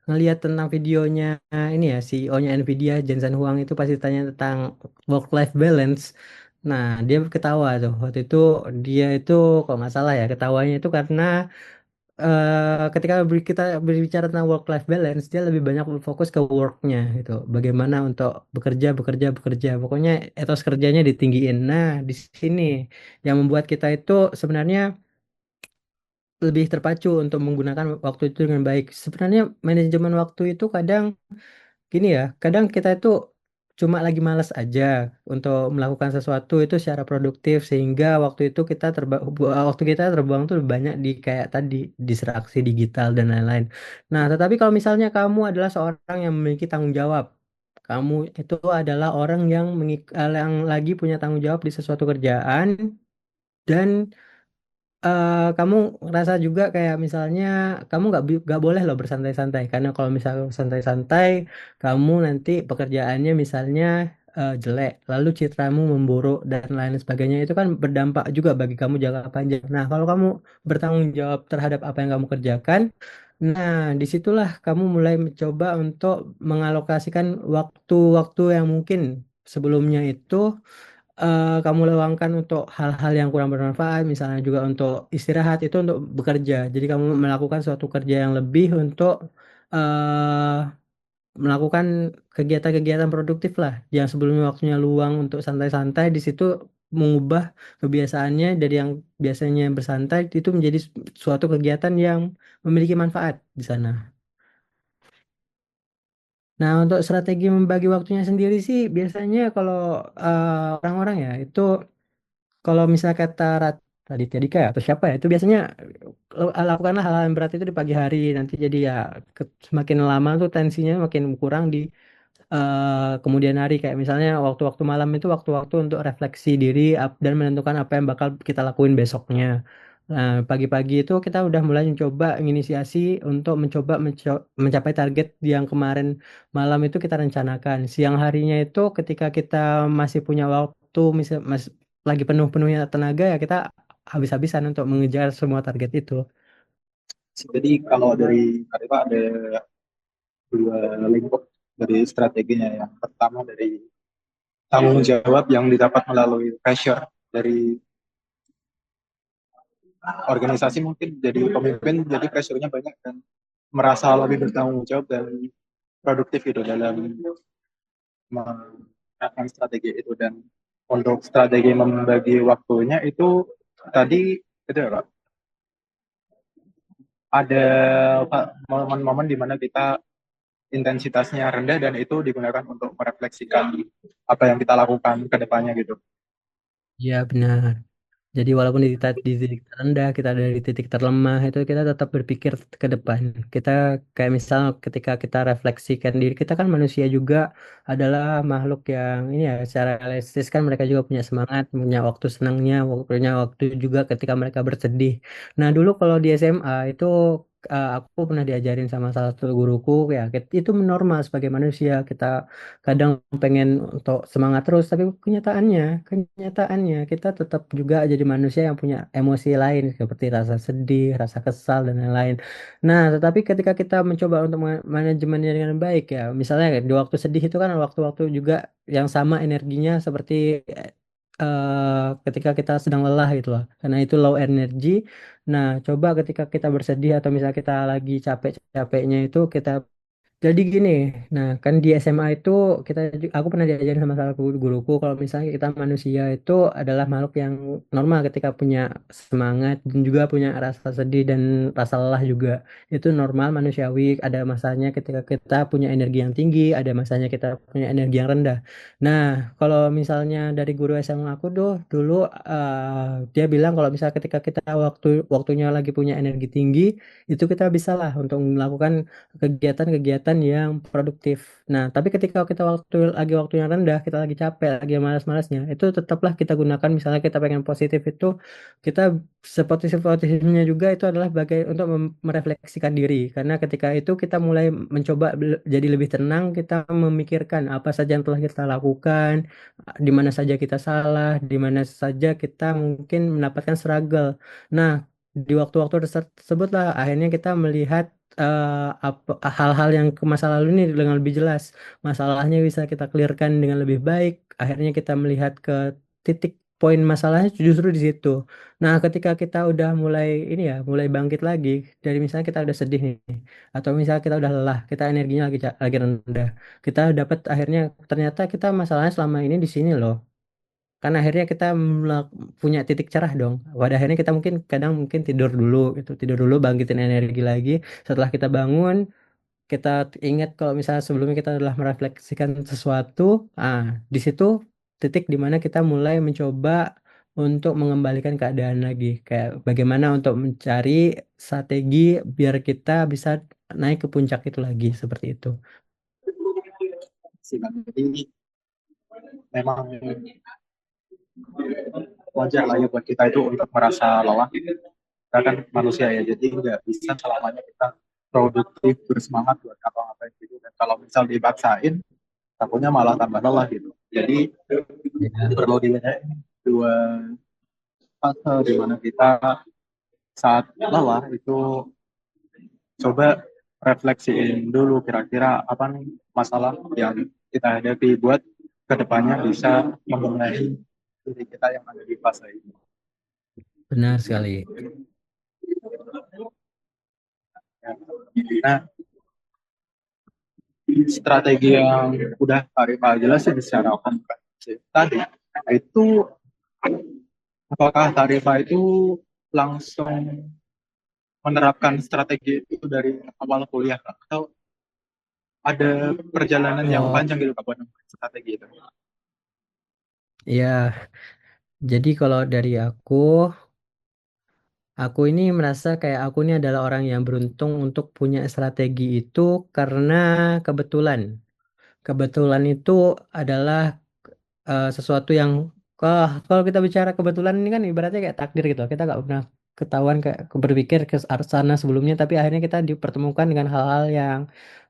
ngelihat tentang videonya ini ya, CEO-nya Nvidia, Jensen Huang itu pasti tanya tentang work-life balance. Nah, dia ketawa tuh. Waktu itu dia itu kalau nggak salah ya, ketawanya itu karena ketika kita berbicara tentang work life balance dia lebih banyak fokus ke worknya gitu, bagaimana untuk bekerja bekerja bekerja, pokoknya etos kerjanya ditinggiin. Nah, di sini yang membuat kita itu sebenarnya lebih terpacu untuk menggunakan waktu itu dengan baik. Sebenarnya manajemen waktu itu kadang gini ya, kadang kita itu cuma lagi malas aja untuk melakukan sesuatu itu secara produktif sehingga waktu kita terbuang tuh banyak di kayak tadi distraksi digital dan lain-lain. Nah, tetapi kalau misalnya kamu adalah seorang yang memiliki tanggung jawab, kamu itu adalah orang yang lagi punya tanggung jawab di sesuatu kerjaan dan kamu ngerasa juga kayak misalnya kamu nggak boleh loh bersantai-santai karena kalau misalnya santai-santai kamu nanti pekerjaannya misalnya jelek lalu citramu memburuk dan lain sebagainya itu kan berdampak juga bagi kamu jangka panjang. Nah, kalau kamu bertanggung jawab terhadap apa yang kamu kerjakan, nah disitulah kamu mulai mencoba untuk mengalokasikan waktu-waktu yang mungkin sebelumnya itu kamu luangkan untuk hal-hal yang kurang bermanfaat, misalnya juga untuk istirahat, itu untuk bekerja. Jadi kamu melakukan suatu kerja yang lebih untuk eh melakukan kegiatan-kegiatan produktif lah. Yang sebelumnya waktunya luang untuk santai-santai, di situ mengubah kebiasaannya dari yang biasanya bersantai itu menjadi suatu kegiatan yang memiliki manfaat di sana. Nah, untuk strategi membagi waktunya sendiri sih biasanya kalau orang-orang ya itu kalau misalnya kata Raditya Dika ya, atau siapa ya, itu biasanya lakukanlah hal-hal yang berat itu di pagi hari, nanti jadi ya semakin lama tuh tensinya makin kurang di kemudian hari, kayak misalnya waktu-waktu malam itu waktu-waktu untuk refleksi diri dan menentukan apa yang bakal kita lakuin besoknya. Nah, pagi-pagi itu kita udah mulai mencoba inisiasi untuk mencoba mencapai target yang kemarin malam itu kita rencanakan. Siang harinya itu ketika kita masih punya waktu, masih lagi penuh-penuhnya tenaga, ya kita habis-habisan untuk mengejar semua target itu. Jadi kalau dari Kariba ada dua lingkup dari strateginya. Yang pertama dari tanggung jawab yang didapat melalui pressure dari organisasi, mungkin jadi pemimpin jadi pressure-nya banyak dan merasa lebih bertanggung jawab dan produktif itu dalam menerapkan strategi itu. Dan untuk strategi membagi waktunya itu tadi itu ya Pak, ada momen-momen di mana kita intensitasnya rendah dan itu digunakan untuk merefleksikan apa yang kita lakukan ke depannya gitu. Ya, benar. Jadi walaupun di titik terendah, kita ada di titik terlemah, itu kita tetap berpikir ke depan. Kita kayak misal ketika kita refleksikan diri, kita kan manusia juga adalah makhluk yang ini ya, secara realistis kan mereka juga punya semangat, punya waktu senangnya, punya waktu juga ketika mereka bersedih. Nah dulu kalau di SMA itu aku pernah diajarin sama salah satu guruku ya, itu normal sebagai manusia, kita kadang pengen untuk semangat terus, tapi kenyataannya kita tetap juga jadi manusia yang punya emosi lain seperti rasa sedih, rasa kesal dan lain-lain. Nah, tetapi ketika kita mencoba untuk manajemennya dengan baik ya, misalnya di waktu sedih itu kan waktu-waktu juga yang sama energinya seperti ketika kita sedang lelah gitu loh. Karena itu low energy. Nah, coba ketika kita bersedih atau misalnya kita lagi capek-capeknya itu kita jadi gini, nah kan di SMA itu aku pernah diajarin sama salah satu guruku kalau misalnya kita manusia itu adalah makhluk yang normal ketika punya semangat dan juga punya rasa sedih dan rasa lelah juga. Itu normal manusiawi, ada masanya ketika kita punya energi yang tinggi, ada masanya kita punya energi yang rendah. Nah, kalau misalnya dari guru SMA aku tuh dulu dia bilang kalau misalnya ketika kita waktunya lagi punya energi tinggi, itu kita bisa lah untuk melakukan kegiatan-kegiatan yang produktif. Nah, tapi ketika kita waktu yang rendah, kita lagi capek, lagi malas-malasnya, itu tetaplah kita gunakan. Misalnya kita pengen positif itu, kita sepositif-positifnya juga itu adalah untuk merefleksikan diri. Karena ketika itu kita mulai mencoba jadi lebih tenang, kita memikirkan apa saja yang telah kita lakukan, di mana saja kita salah, di mana saja kita mungkin mendapatkan struggle. Nah, di waktu-waktu tersebut lah akhirnya kita melihat hal-hal yang ke masa lalu ini dengan lebih jelas. Masalahnya bisa kita clearkan dengan lebih baik. Akhirnya kita melihat ke titik poin masalahnya justru di situ. Nah, ketika kita udah mulai ini ya, mulai bangkit lagi dari misalnya kita udah sedih nih, atau misalnya kita udah lelah, kita energinya lagi rendah. Kita dapat akhirnya ternyata kita masalahnya selama ini di sini loh. Kan akhirnya kita punya titik cerah dong. Pada akhirnya kita mungkin kadang mungkin tidur dulu gitu, tidur dulu bangkitin energi lagi. Setelah kita bangun, kita ingat kalau misalnya sebelumnya kita adalah merefleksikan sesuatu, ah di situ titik di mana kita mulai mencoba untuk mengembalikan keadaan lagi. Kayak bagaimana untuk mencari strategi biar kita bisa naik ke puncak itu lagi seperti itu. Jadi memang wajar lah ya buat kita itu untuk merasa lelah. Kita kan manusia ya, jadi nggak bisa selamanya kita produktif bersemangat buat apa-apa gitu. Dan kalau misal dipaksain, takutnya malah tambah lelah gitu. Jadi Ya. perlu dilihat dua fase di mana kita saat lelah itu coba refleksiin dulu kira-kira apa nih masalah yang kita hadapi buat kedepannya bisa membenahi diri kita yang ada di fase ini. Benar sekali. Nah, strategi yang udah Pak jelasin secara komprehensif tadi, itu apakah Tarifa itu langsung menerapkan strategi itu dari awal kuliah Kak? Atau ada perjalanan yang Oh, panjang gitu Kak buat nemuin strategi itu? iya. Jadi kalau dari aku ini merasa kayak aku ini adalah orang yang beruntung untuk punya strategi itu karena kebetulan. Kebetulan itu adalah sesuatu yang kalau kita bicara kebetulan ini kan ibaratnya kayak takdir gitu. Kita nggak pernah ketahuan kayak berpikir ke arah sana sebelumnya, tapi akhirnya kita dipertemukan dengan hal-hal yang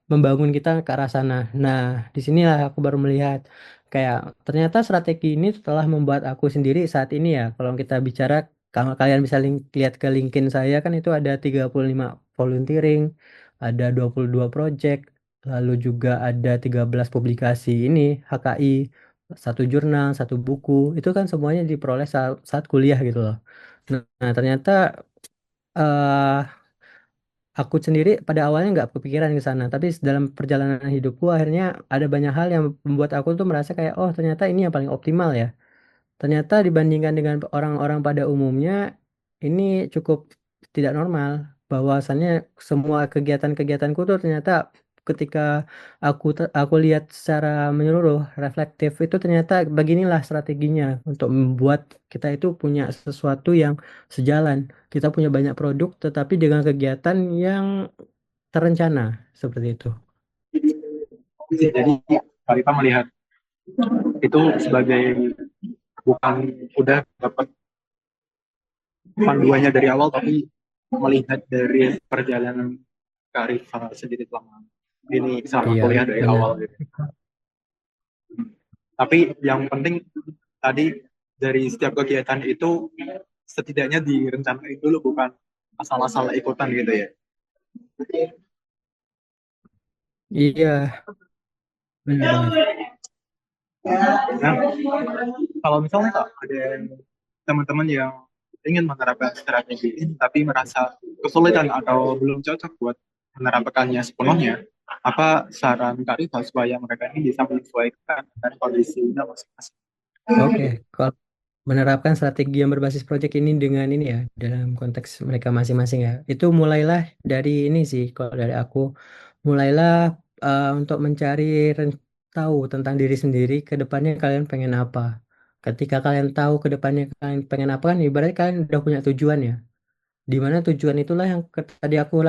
membangun kita ke arah sana. Nah, disinilah aku baru melihat kayak ternyata strategi ini telah membuat aku sendiri saat ini ya. Kalau kita bicara, kalau kalian bisa lihat ke LinkedIn saya kan itu ada 35 volunteering, ada 22 project, lalu juga ada 13 publikasi ini HKI, satu jurnal, satu buku. Itu kan semuanya diperoleh saat kuliah gitu loh. Nah, ternyata eh aku sendiri pada awalnya nggak kepikiran ke sana, tapi dalam perjalanan hidupku akhirnya ada banyak hal yang membuat aku tuh merasa kayak, oh ternyata ini yang paling optimal ya. Ternyata dibandingkan dengan orang-orang pada umumnya, ini cukup tidak normal. Bahwasannya semua kegiatan-kegiatanku tuh ternyata ketika aku lihat secara menyeluruh, reflektif, itu ternyata beginilah strateginya untuk membuat kita itu punya sesuatu yang sejalan. Kita punya banyak produk, tetapi dengan kegiatan yang terencana seperti itu. Jadi kita melihat itu sebagai bukan udah dapat panduannya dari awal, tapi melihat dari perjalanan karir sendiri selama ini selama Iya, kuliah dari benar. awal gitu. Tapi yang penting tadi dari setiap kegiatan itu setidaknya direncanain dulu, bukan asal-asal ikutan gitu ya. Iya, benar banget. Nah, kalau misalnya Kak, ada teman-teman yang ingin menerapkan strategi ini tapi merasa kesulitan atau belum cocok buat menerapkannya sepenuhnya, apa saran Kak Rifa supaya mereka ini bisa menyesuaikan dengan kondisinya masing-masing? Oke, kalau menerapkan strategi yang berbasis project ini dengan ini ya, dalam konteks mereka masing-masing ya, itu mulailah dari ini sih, kalau dari aku, mulailah untuk mencari tahu tentang diri sendiri, ke depannya kalian pengen apa. Ketika kalian tahu ke depannya kalian pengen apa kan, ibaratnya kalian udah punya tujuan ya. Di mana tujuan itulah yang tadi aku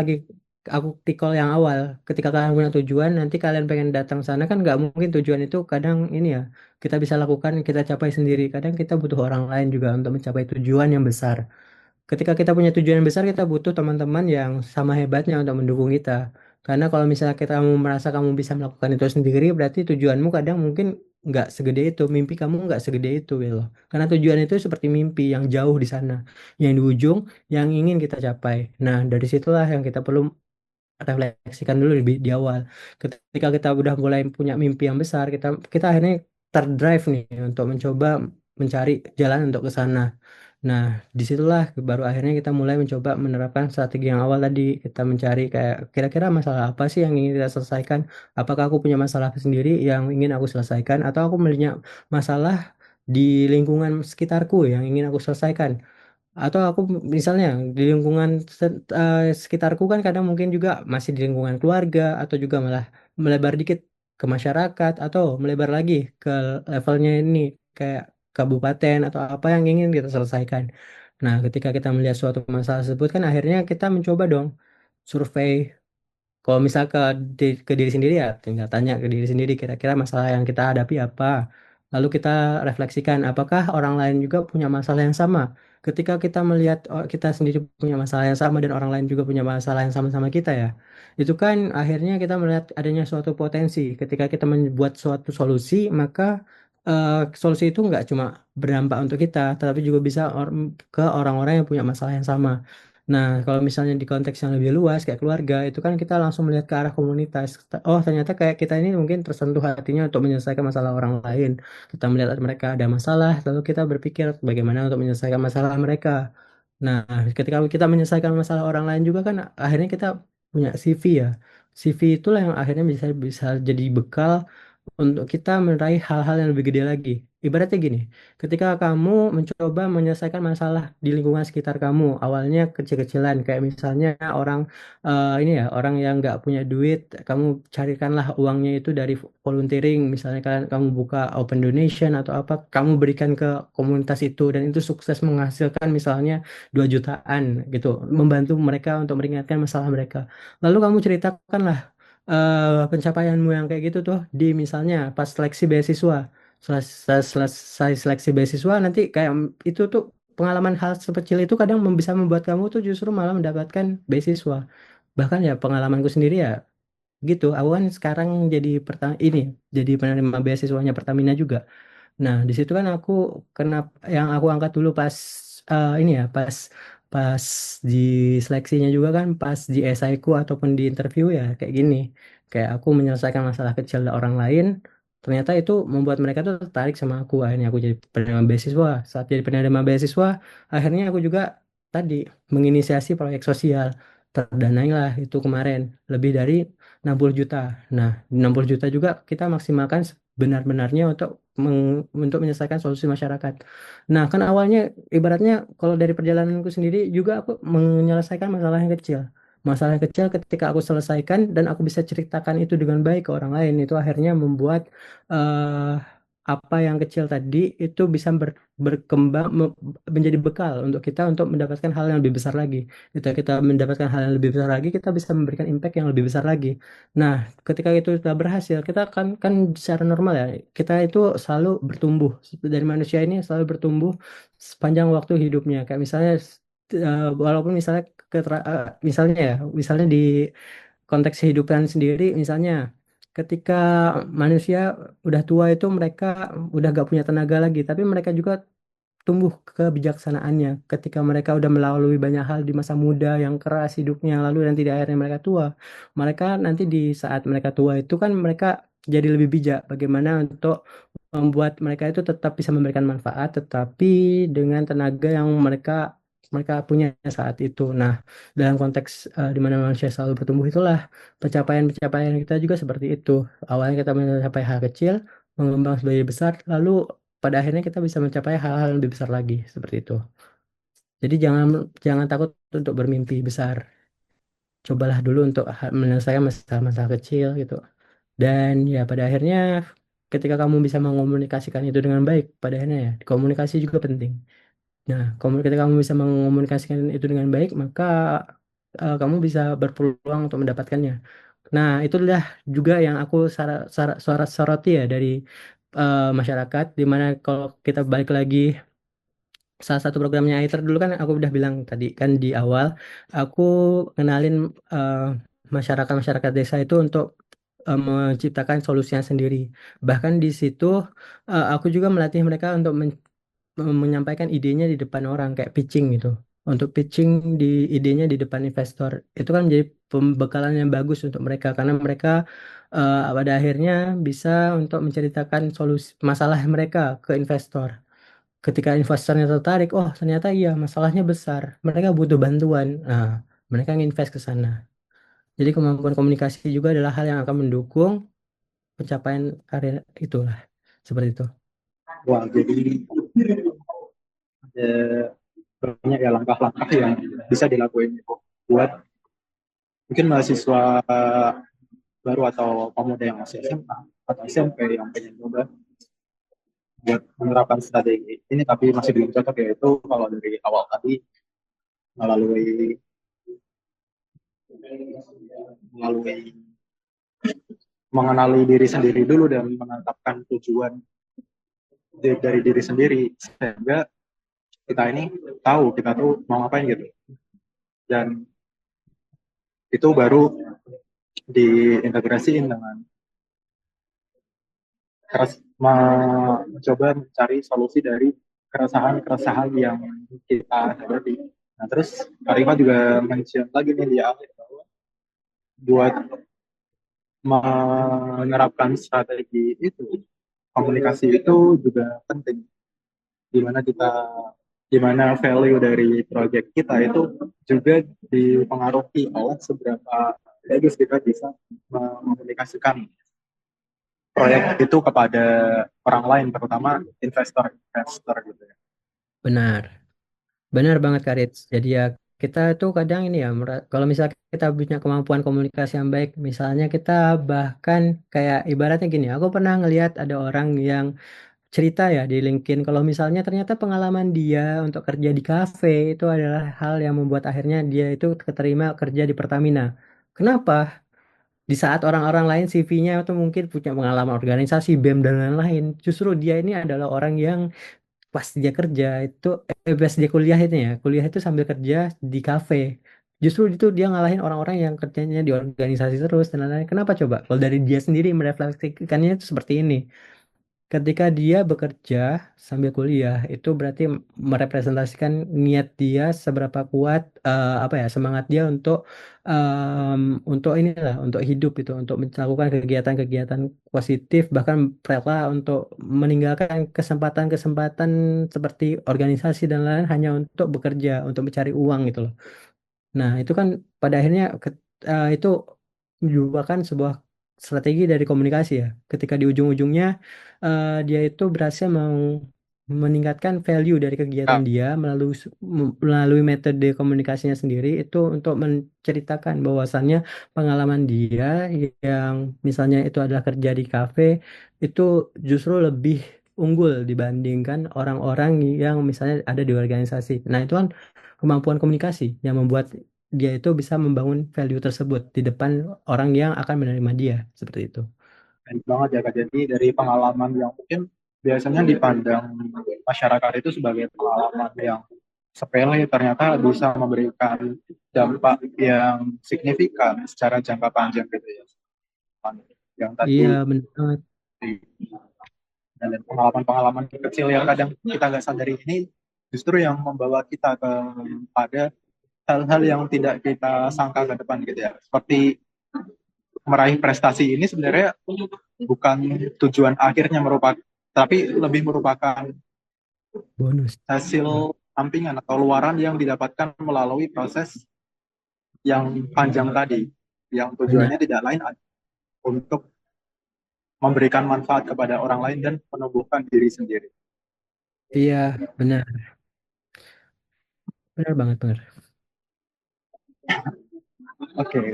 tikol yang awal. Ketika kalian punya tujuan, nanti kalian pengen datang sana kan nggak mungkin tujuan itu kadang ini ya kita bisa lakukan kita capai sendiri. Kadang kita butuh orang lain juga untuk mencapai tujuan yang besar. Ketika kita punya tujuan yang besar, kita butuh teman-teman yang sama hebatnya untuk mendukung kita. Karena kalau misalnya kamu merasa kamu bisa melakukan itu sendiri, berarti tujuanmu kadang mungkin nggak segede itu, mimpi kamu nggak segede itu gitu loh. Karena tujuan itu seperti mimpi yang jauh di sana, yang di ujung, yang ingin kita capai. Nah, dari situlah yang kita perlu refleksikan dulu di awal. Ketika kita udah mulai punya mimpi yang besar, kita kita akhirnya terdrive nih untuk mencoba mencari jalan untuk ke sana. Nah, disitulah baru akhirnya kita mulai mencoba menerapkan strategi yang awal tadi. Kita mencari kayak kira-kira masalah apa sih yang ingin kita selesaikan? Apakah aku punya masalah sendiri yang ingin aku selesaikan, atau aku punya masalah di lingkungan sekitarku yang ingin aku selesaikan? Atau aku misalnya di lingkungan sekitarku kan kadang mungkin juga masih di lingkungan keluarga, atau juga malah melebar dikit ke masyarakat, atau melebar lagi ke levelnya ini kayak kabupaten atau apa yang ingin kita selesaikan. Nah, ketika kita melihat suatu masalah tersebut kan akhirnya kita mencoba dong survei. Kalau misal ke diri sendiri ya tinggal tanya ke diri sendiri kira-kira masalah yang kita hadapi apa. Lalu kita refleksikan apakah orang lain juga punya masalah yang sama. Ketika kita melihat kita sendiri punya masalah yang sama dan orang lain juga punya masalah yang sama-sama kita ya. Itu kan akhirnya kita melihat adanya suatu potensi. Ketika kita membuat suatu solusi, maka solusi itu nggak cuma berdampak untuk kita, tetapi juga bisa ke orang-orang yang punya masalah yang sama. Nah, kalau misalnya di konteks yang lebih luas kayak keluarga, itu kan kita langsung melihat ke arah komunitas. Oh, ternyata kayak kita ini mungkin tersentuh hatinya untuk menyelesaikan masalah orang lain. Kita melihat mereka ada masalah, lalu kita berpikir bagaimana untuk menyelesaikan masalah mereka. Nah, ketika kita menyelesaikan masalah orang lain juga kan akhirnya kita punya CV ya. CV itulah yang akhirnya bisa bisa jadi bekal untuk kita meraih hal-hal yang lebih gede lagi. Ibaratnya gini, ketika kamu mencoba menyelesaikan masalah di lingkungan sekitar kamu, awalnya kecil-kecilan, kayak misalnya orang ini ya, orang yang nggak punya duit, kamu carikanlah uangnya itu dari volunteering, misalnya kan kamu buka open donation atau apa, kamu berikan ke komunitas itu dan itu sukses menghasilkan misalnya 2 jutaan gitu, membantu mereka untuk meringankan masalah mereka. Lalu kamu ceritakanlah pencapaianmu yang kayak gitu tuh di misalnya pas seleksi beasiswa. Selesai seleksi beasiswa nanti kayak itu tuh pengalaman hal sekecil itu kadang bisa membuat kamu tuh justru malah mendapatkan beasiswa. Bahkan ya pengalamanku sendiri ya gitu. Aku kan sekarang jadi penerima beasiswanya Pertamina juga. Nah, di situ kan aku kena yang aku angkat dulu pas ini ya, pas pas di seleksinya juga kan pas di esai ku ataupun di interview ya kayak gini. Kayak aku menyelesaikan masalah kecil orang lain, ternyata itu membuat mereka tuh tertarik sama aku. Akhirnya aku jadi penerima beasiswa. Saat jadi penerima beasiswa, akhirnya aku juga tadi menginisiasi proyek sosial. Terdanai lah itu kemarin lebih dari 60 juta. Nah, 60 juta juga kita maksimalkan benar-benarnya untuk menyelesaikan solusi masyarakat. Nah, kan awalnya ibaratnya kalau dari perjalananku sendiri juga aku menyelesaikan masalah yang kecil. Masalah yang kecil ketika aku selesaikan dan aku bisa ceritakan itu dengan baik ke orang lain, itu akhirnya membuat eh, apa yang kecil tadi itu bisa berkembang menjadi bekal untuk kita untuk mendapatkan hal yang lebih besar lagi. Ketika kita mendapatkan hal yang lebih besar lagi, kita bisa memberikan impact yang lebih besar lagi. Nah, ketika itu sudah berhasil, kita kan secara normal ya, kita itu selalu bertumbuh. Dari manusia ini selalu bertumbuh sepanjang waktu hidupnya. Kayak misalnya, walaupun misalnya misalnya ya, misalnya di konteks kehidupan sendiri, misalnya ketika manusia udah tua itu mereka udah gak punya tenaga lagi, tapi mereka juga tumbuh kebijaksanaannya ketika mereka udah melalui banyak hal di masa muda yang keras hidupnya lalu nanti di akhirnya mereka tua, mereka nanti di saat mereka tua itu kan mereka jadi lebih bijak bagaimana untuk membuat mereka itu tetap bisa memberikan manfaat tetapi dengan tenaga yang mereka mereka punya saat itu. Nah, dalam konteks di mana manusia selalu bertumbuh itulah pencapaian-pencapaian kita juga seperti itu. Awalnya kita mencapai hal kecil, mengembang sebagai besar, lalu pada akhirnya kita bisa mencapai hal-hal yang lebih besar lagi seperti itu. Jadi jangan jangan takut untuk bermimpi besar. Cobalah dulu untuk menyelesaikan masalah-masalah kecil gitu. Dan ya pada akhirnya ketika kamu bisa mengomunikasikan itu dengan baik, pada akhirnya ya komunikasi juga penting. Nah, ketika kamu bisa mengomunikasikan itu dengan baik, maka kamu bisa berpeluang untuk mendapatkannya. Nah, itulah juga yang aku soroti ya dari masyarakat, di mana kalau kita balik lagi salah satu programnya ITER dulu kan aku udah bilang tadi kan di awal aku kenalin eh, masyarakat-masyarakat desa itu untuk menciptakan solusinya sendiri. Bahkan di situ aku juga melatih mereka untuk menyampaikan idenya di depan orang kayak pitching gitu. Untuk pitching di idenya di depan investor itu kan menjadi pembekalan yang bagus untuk mereka karena mereka pada akhirnya bisa untuk menceritakan solusi masalah mereka ke investor. Ketika investornya tertarik, oh ternyata iya masalahnya besar, mereka butuh bantuan. Nah, mereka nginvest ke sana. Jadi kemampuan komunikasi juga adalah hal yang akan mendukung pencapaian karir itulah. Seperti itu. Wah, jadi ada banyak ya langkah-langkah yang bisa dilakuin buat mungkin mahasiswa baru atau pemuda yang masih SMA atau SMP yang pengen coba buat menerapkan strategi ini tapi masih belum cocok, yaitu kalau dari awal tadi melalui melalui mengenali diri sendiri dulu dan menetapkan tujuan dari diri sendiri sehingga kita ini tahu kita tuh mau ngapain gitu, dan itu baru diintegrasiin dengan mencoba mencari solusi dari keresahan-keresahan yang kita hadapi. Nah, terus Karima juga mention lagi nih di akhir bahwa buat menerapkan strategi itu, komunikasi itu juga penting. Gimana kita, gimana value dari project kita itu juga dipengaruhi oleh seberapa bagus kita bisa mengomunikasikan. proyek itu kepada orang lain, terutama investor-investor gitu ya. Benar, benar banget Kak Rits. Jadi ya kita tuh kadang ini ya, kalau misalnya kita punya kemampuan komunikasi yang baik, misalnya kita bahkan kayak ibaratnya gini, aku pernah ngelihat ada orang yang cerita ya di LinkedIn kalau misalnya ternyata pengalaman dia untuk kerja di kafe itu adalah hal yang membuat akhirnya dia itu keterima kerja di Pertamina. Kenapa? Di saat orang-orang lain CV-nya itu mungkin punya pengalaman organisasi, BEM dan lain-lain, justru dia ini adalah orang yang pas dia kerja itu pas dia kuliah itu ya, kuliah itu sambil kerja di kafe. Justru itu dia ngalahin orang-orang yang kerjanya di organisasi terus dan lain-lain. Kenapa coba? Kalau dari dia sendiri merefleksikannya itu seperti ini. Ketika dia bekerja sambil kuliah, itu berarti merepresentasikan niat dia seberapa kuat apa ya semangat dia untuk inilah untuk hidup itu, untuk melakukan kegiatan-kegiatan positif bahkan rela untuk meninggalkan kesempatan-kesempatan seperti organisasi dan lain hanya untuk bekerja, untuk mencari uang gitu loh. Nah, itu kan pada akhirnya itu merupakan sebuah strategi dari komunikasi ya. Ketika di ujung-ujungnya dia itu berhasil meningkatkan value dari kegiatan Nah, dia melalui metode komunikasinya sendiri itu untuk menceritakan bahwasannya pengalaman dia yang misalnya itu adalah kerja di kafe itu justru lebih unggul dibandingkan orang-orang yang misalnya ada di organisasi. Nah, itu kan kemampuan komunikasi yang membuat dia itu bisa membangun value tersebut di depan orang yang akan menerima dia seperti itu. baik banget ya Kak. Jadi dari pengalaman yang mungkin biasanya dipandang masyarakat itu sebagai pengalaman yang sepele, ternyata bisa memberikan dampak yang signifikan secara jangka panjang gitu ya. Yang tadi, Iya, benar banget. dan pengalaman-pengalaman kecil yang kadang kita nggak sadari ini justru yang membawa kita kepada hal-hal yang tidak kita sangka ke depan gitu ya. Seperti meraih prestasi ini sebenarnya bukan tujuan akhirnya, merupakan tapi lebih merupakan Bonus. hasil sampingan atau luaran yang didapatkan melalui proses yang panjang tadi, yang Benar. tujuannya tidak lain untuk memberikan manfaat kepada orang lain dan menumbuhkan diri sendiri. Iya, benar. Benar banget, benar. Oke, okay.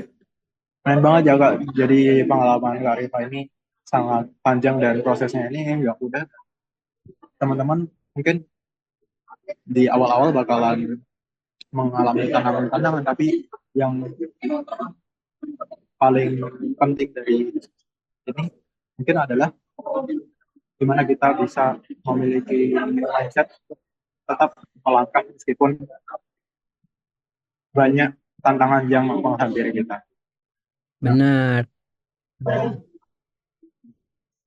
Keren banget ya Kak. Jadi pengalaman Kak Rifa ini sangat panjang dan prosesnya ini nggak mudah. Teman-teman mungkin di awal-awal bakalan mengalami tantangan-tantangan, tapi yang paling penting dari ini mungkin adalah gimana kita bisa memiliki mindset tetap melangkah meskipun banyak tantangan yang menghampiri kita. Benar.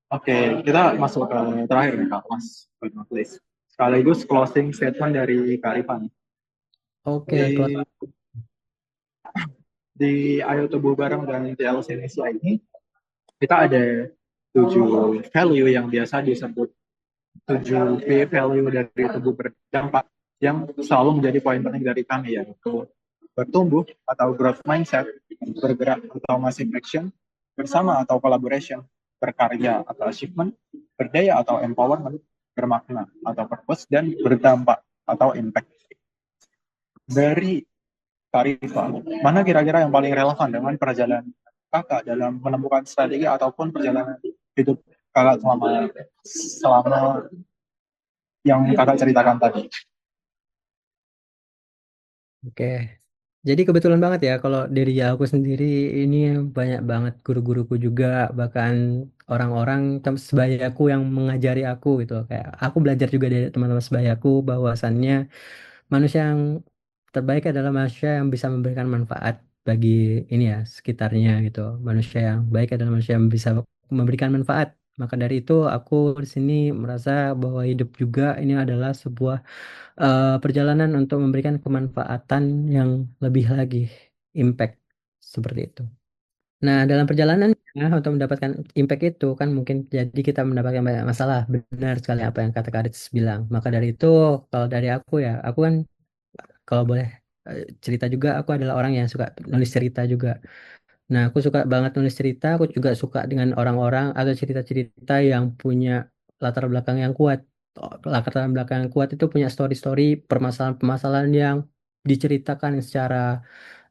Oke, kita masuk ke terakhir nih Kak, Mas. Please. Sekaligus closing statement dari Kak Rifan. Oke, Di, di Ayo Tumbuh Bareng dan TLC Indonesia ini, kita ada 7 value yang biasa disebut 7 value dari tubuh berdampak yang selalu menjadi poin penting dari kami, yaitu bertumbuh atau growth mindset, bergerak atau massive action, bersama atau collaboration, berkarya atau achievement, berdaya atau empowerment, bermakna atau purpose, dan berdampak atau impact. Dari Karifa, mana kira-kira yang paling relevan dengan perjalanan kakak dalam menemukan strategi ataupun perjalanan hidup kakak selama yang kakak ceritakan tadi? oke. Jadi kebetulan banget ya kalau dari aku sendiri ini banyak banget guru-guruku juga bahkan orang-orang sebayaku yang mengajari aku gitu. Kayak aku belajar juga dari teman-teman sebayaku bahwasannya manusia yang terbaik adalah manusia yang bisa memberikan manfaat bagi ini ya sekitarnya gitu. Manusia yang baik adalah manusia yang bisa memberikan manfaat. Maka dari itu aku di sini merasa bahwa hidup juga ini adalah sebuah perjalanan untuk memberikan kemanfaatan yang lebih lagi, impact seperti itu. Nah, dalam perjalanan untuk mendapatkan impact itu kan mungkin jadi kita mendapatkan banyak masalah. Benar sekali apa yang kata Karis bilang. Maka dari itu, kalau dari aku ya, aku kan kalau boleh cerita juga, aku adalah orang yang suka nulis cerita juga. Nah, aku suka banget nulis cerita. Aku juga suka dengan orang-orang atau cerita-cerita yang punya latar belakang yang kuat. Latar belakang yang kuat itu punya story-story, permasalahan-permasalahan yang diceritakan secara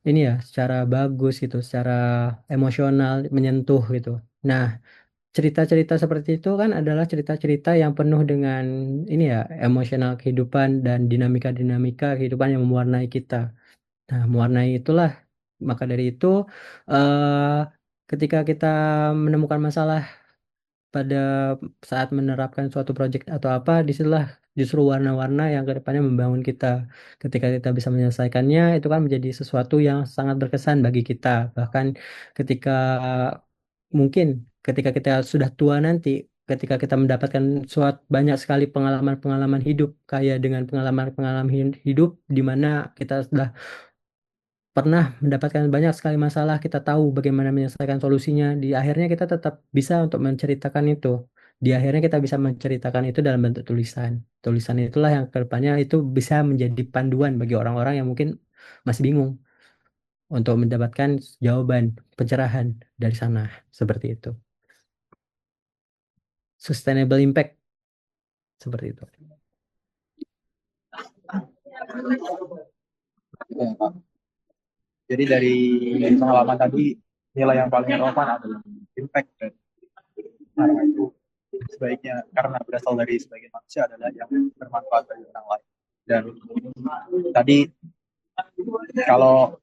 ini ya, secara bagus gitu, secara emosional, menyentuh gitu. Nah, cerita-cerita seperti itu kan adalah cerita-cerita yang penuh dengan ini ya, emosional kehidupan dan dinamika-dinamika kehidupan yang mewarnai kita. Nah, mewarnai itulah, maka dari itu eh, ketika kita menemukan masalah pada saat menerapkan suatu proyek atau apa, disitulah justru warna-warna yang kedepannya membangun kita. Ketika kita bisa menyelesaikannya, itu kan menjadi sesuatu yang sangat berkesan bagi kita. Bahkan ketika mungkin ketika kita sudah tua nanti, ketika kita mendapatkan banyak sekali pengalaman-pengalaman hidup, kaya dengan pengalaman-pengalaman hidup di mana kita sudah pernah mendapatkan banyak sekali masalah, kita tahu bagaimana menyelesaikan solusinya. Di akhirnya kita tetap bisa untuk menceritakan itu. Di akhirnya kita bisa menceritakan itu dalam bentuk tulisan. Tulisan itulah yang kedepannya itu bisa menjadi panduan bagi orang-orang yang mungkin masih bingung untuk mendapatkan jawaban, pencerahan dari sana. Seperti itu. Sustainable impact, seperti itu. Ya, Pak. Jadi dari pengalaman tadi, nilai yang paling relevan adalah impact, dan karena itu sebaiknya, karena berasal dari sebagian manusia, adalah yang bermanfaat bagi orang lain. Dan tadi, kalau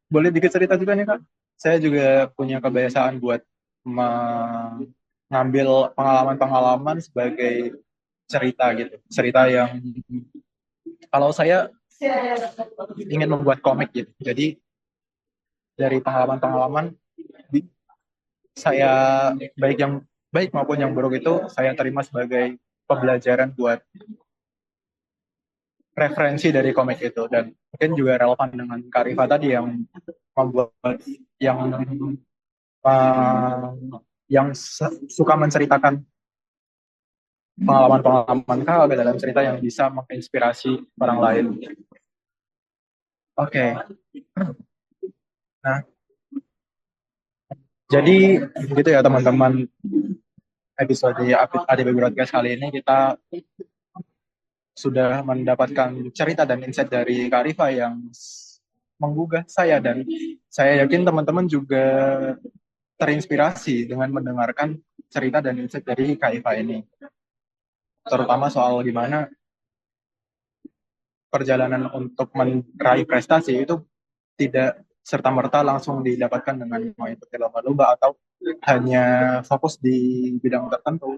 boleh dikit cerita juga nih Kak. Saya juga punya kebiasaan buat mengambil pengalaman-pengalaman sebagai cerita gitu. Cerita yang, kalau saya ingin membuat komik gitu. Jadi dari pengalaman-pengalaman saya, baik yang baik maupun yang buruk, itu saya terima sebagai pembelajaran buat referensi dari komik itu. Dan mungkin juga relevan dengan Kak Rifa tadi yang membuat, yang uh, suka menceritakan pengalaman-pengalaman Kak dalam cerita yang bisa menginspirasi orang lain. Oke. Nah, jadi gitu ya teman-teman, episode ADB Broadcast kali ini kita sudah mendapatkan cerita dan insight dari Kak Rifa yang menggugah saya, dan saya yakin teman-teman juga terinspirasi dengan mendengarkan cerita dan insight dari Kak Rifa ini, terutama soal gimana perjalanan untuk meraih prestasi itu tidak serta-merta langsung didapatkan dengan mengikuti lomba-lomba atau hanya fokus di bidang tertentu,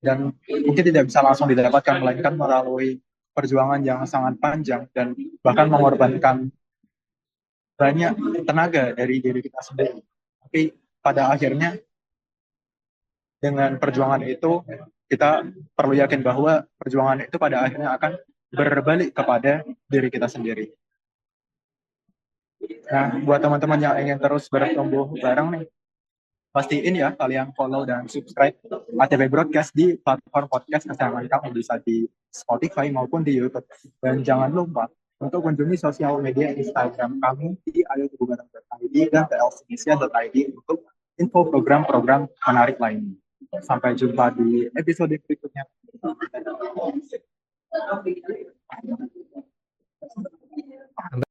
dan mungkin tidak bisa langsung didapatkan, melainkan melalui perjuangan yang sangat panjang dan bahkan mengorbankan banyak tenaga dari diri kita sendiri. Tapi pada akhirnya, dengan perjuangan itu, kita perlu yakin bahwa perjuangan itu pada akhirnya akan berbalik kepada diri kita sendiri. Nah, buat teman-teman yang ingin terus bertumbuh bareng nih, pastiin ya kalian follow dan subscribe ATB Broadcast di platform podcast kesayangan kamu, bisa di Spotify maupun di YouTube. Dan jangan lupa untuk kunjungi sosial media Instagram kami di ayotububareng.id dan tlcnesia.id untuk info program-program menarik lainnya. Sampai jumpa di episode berikutnya.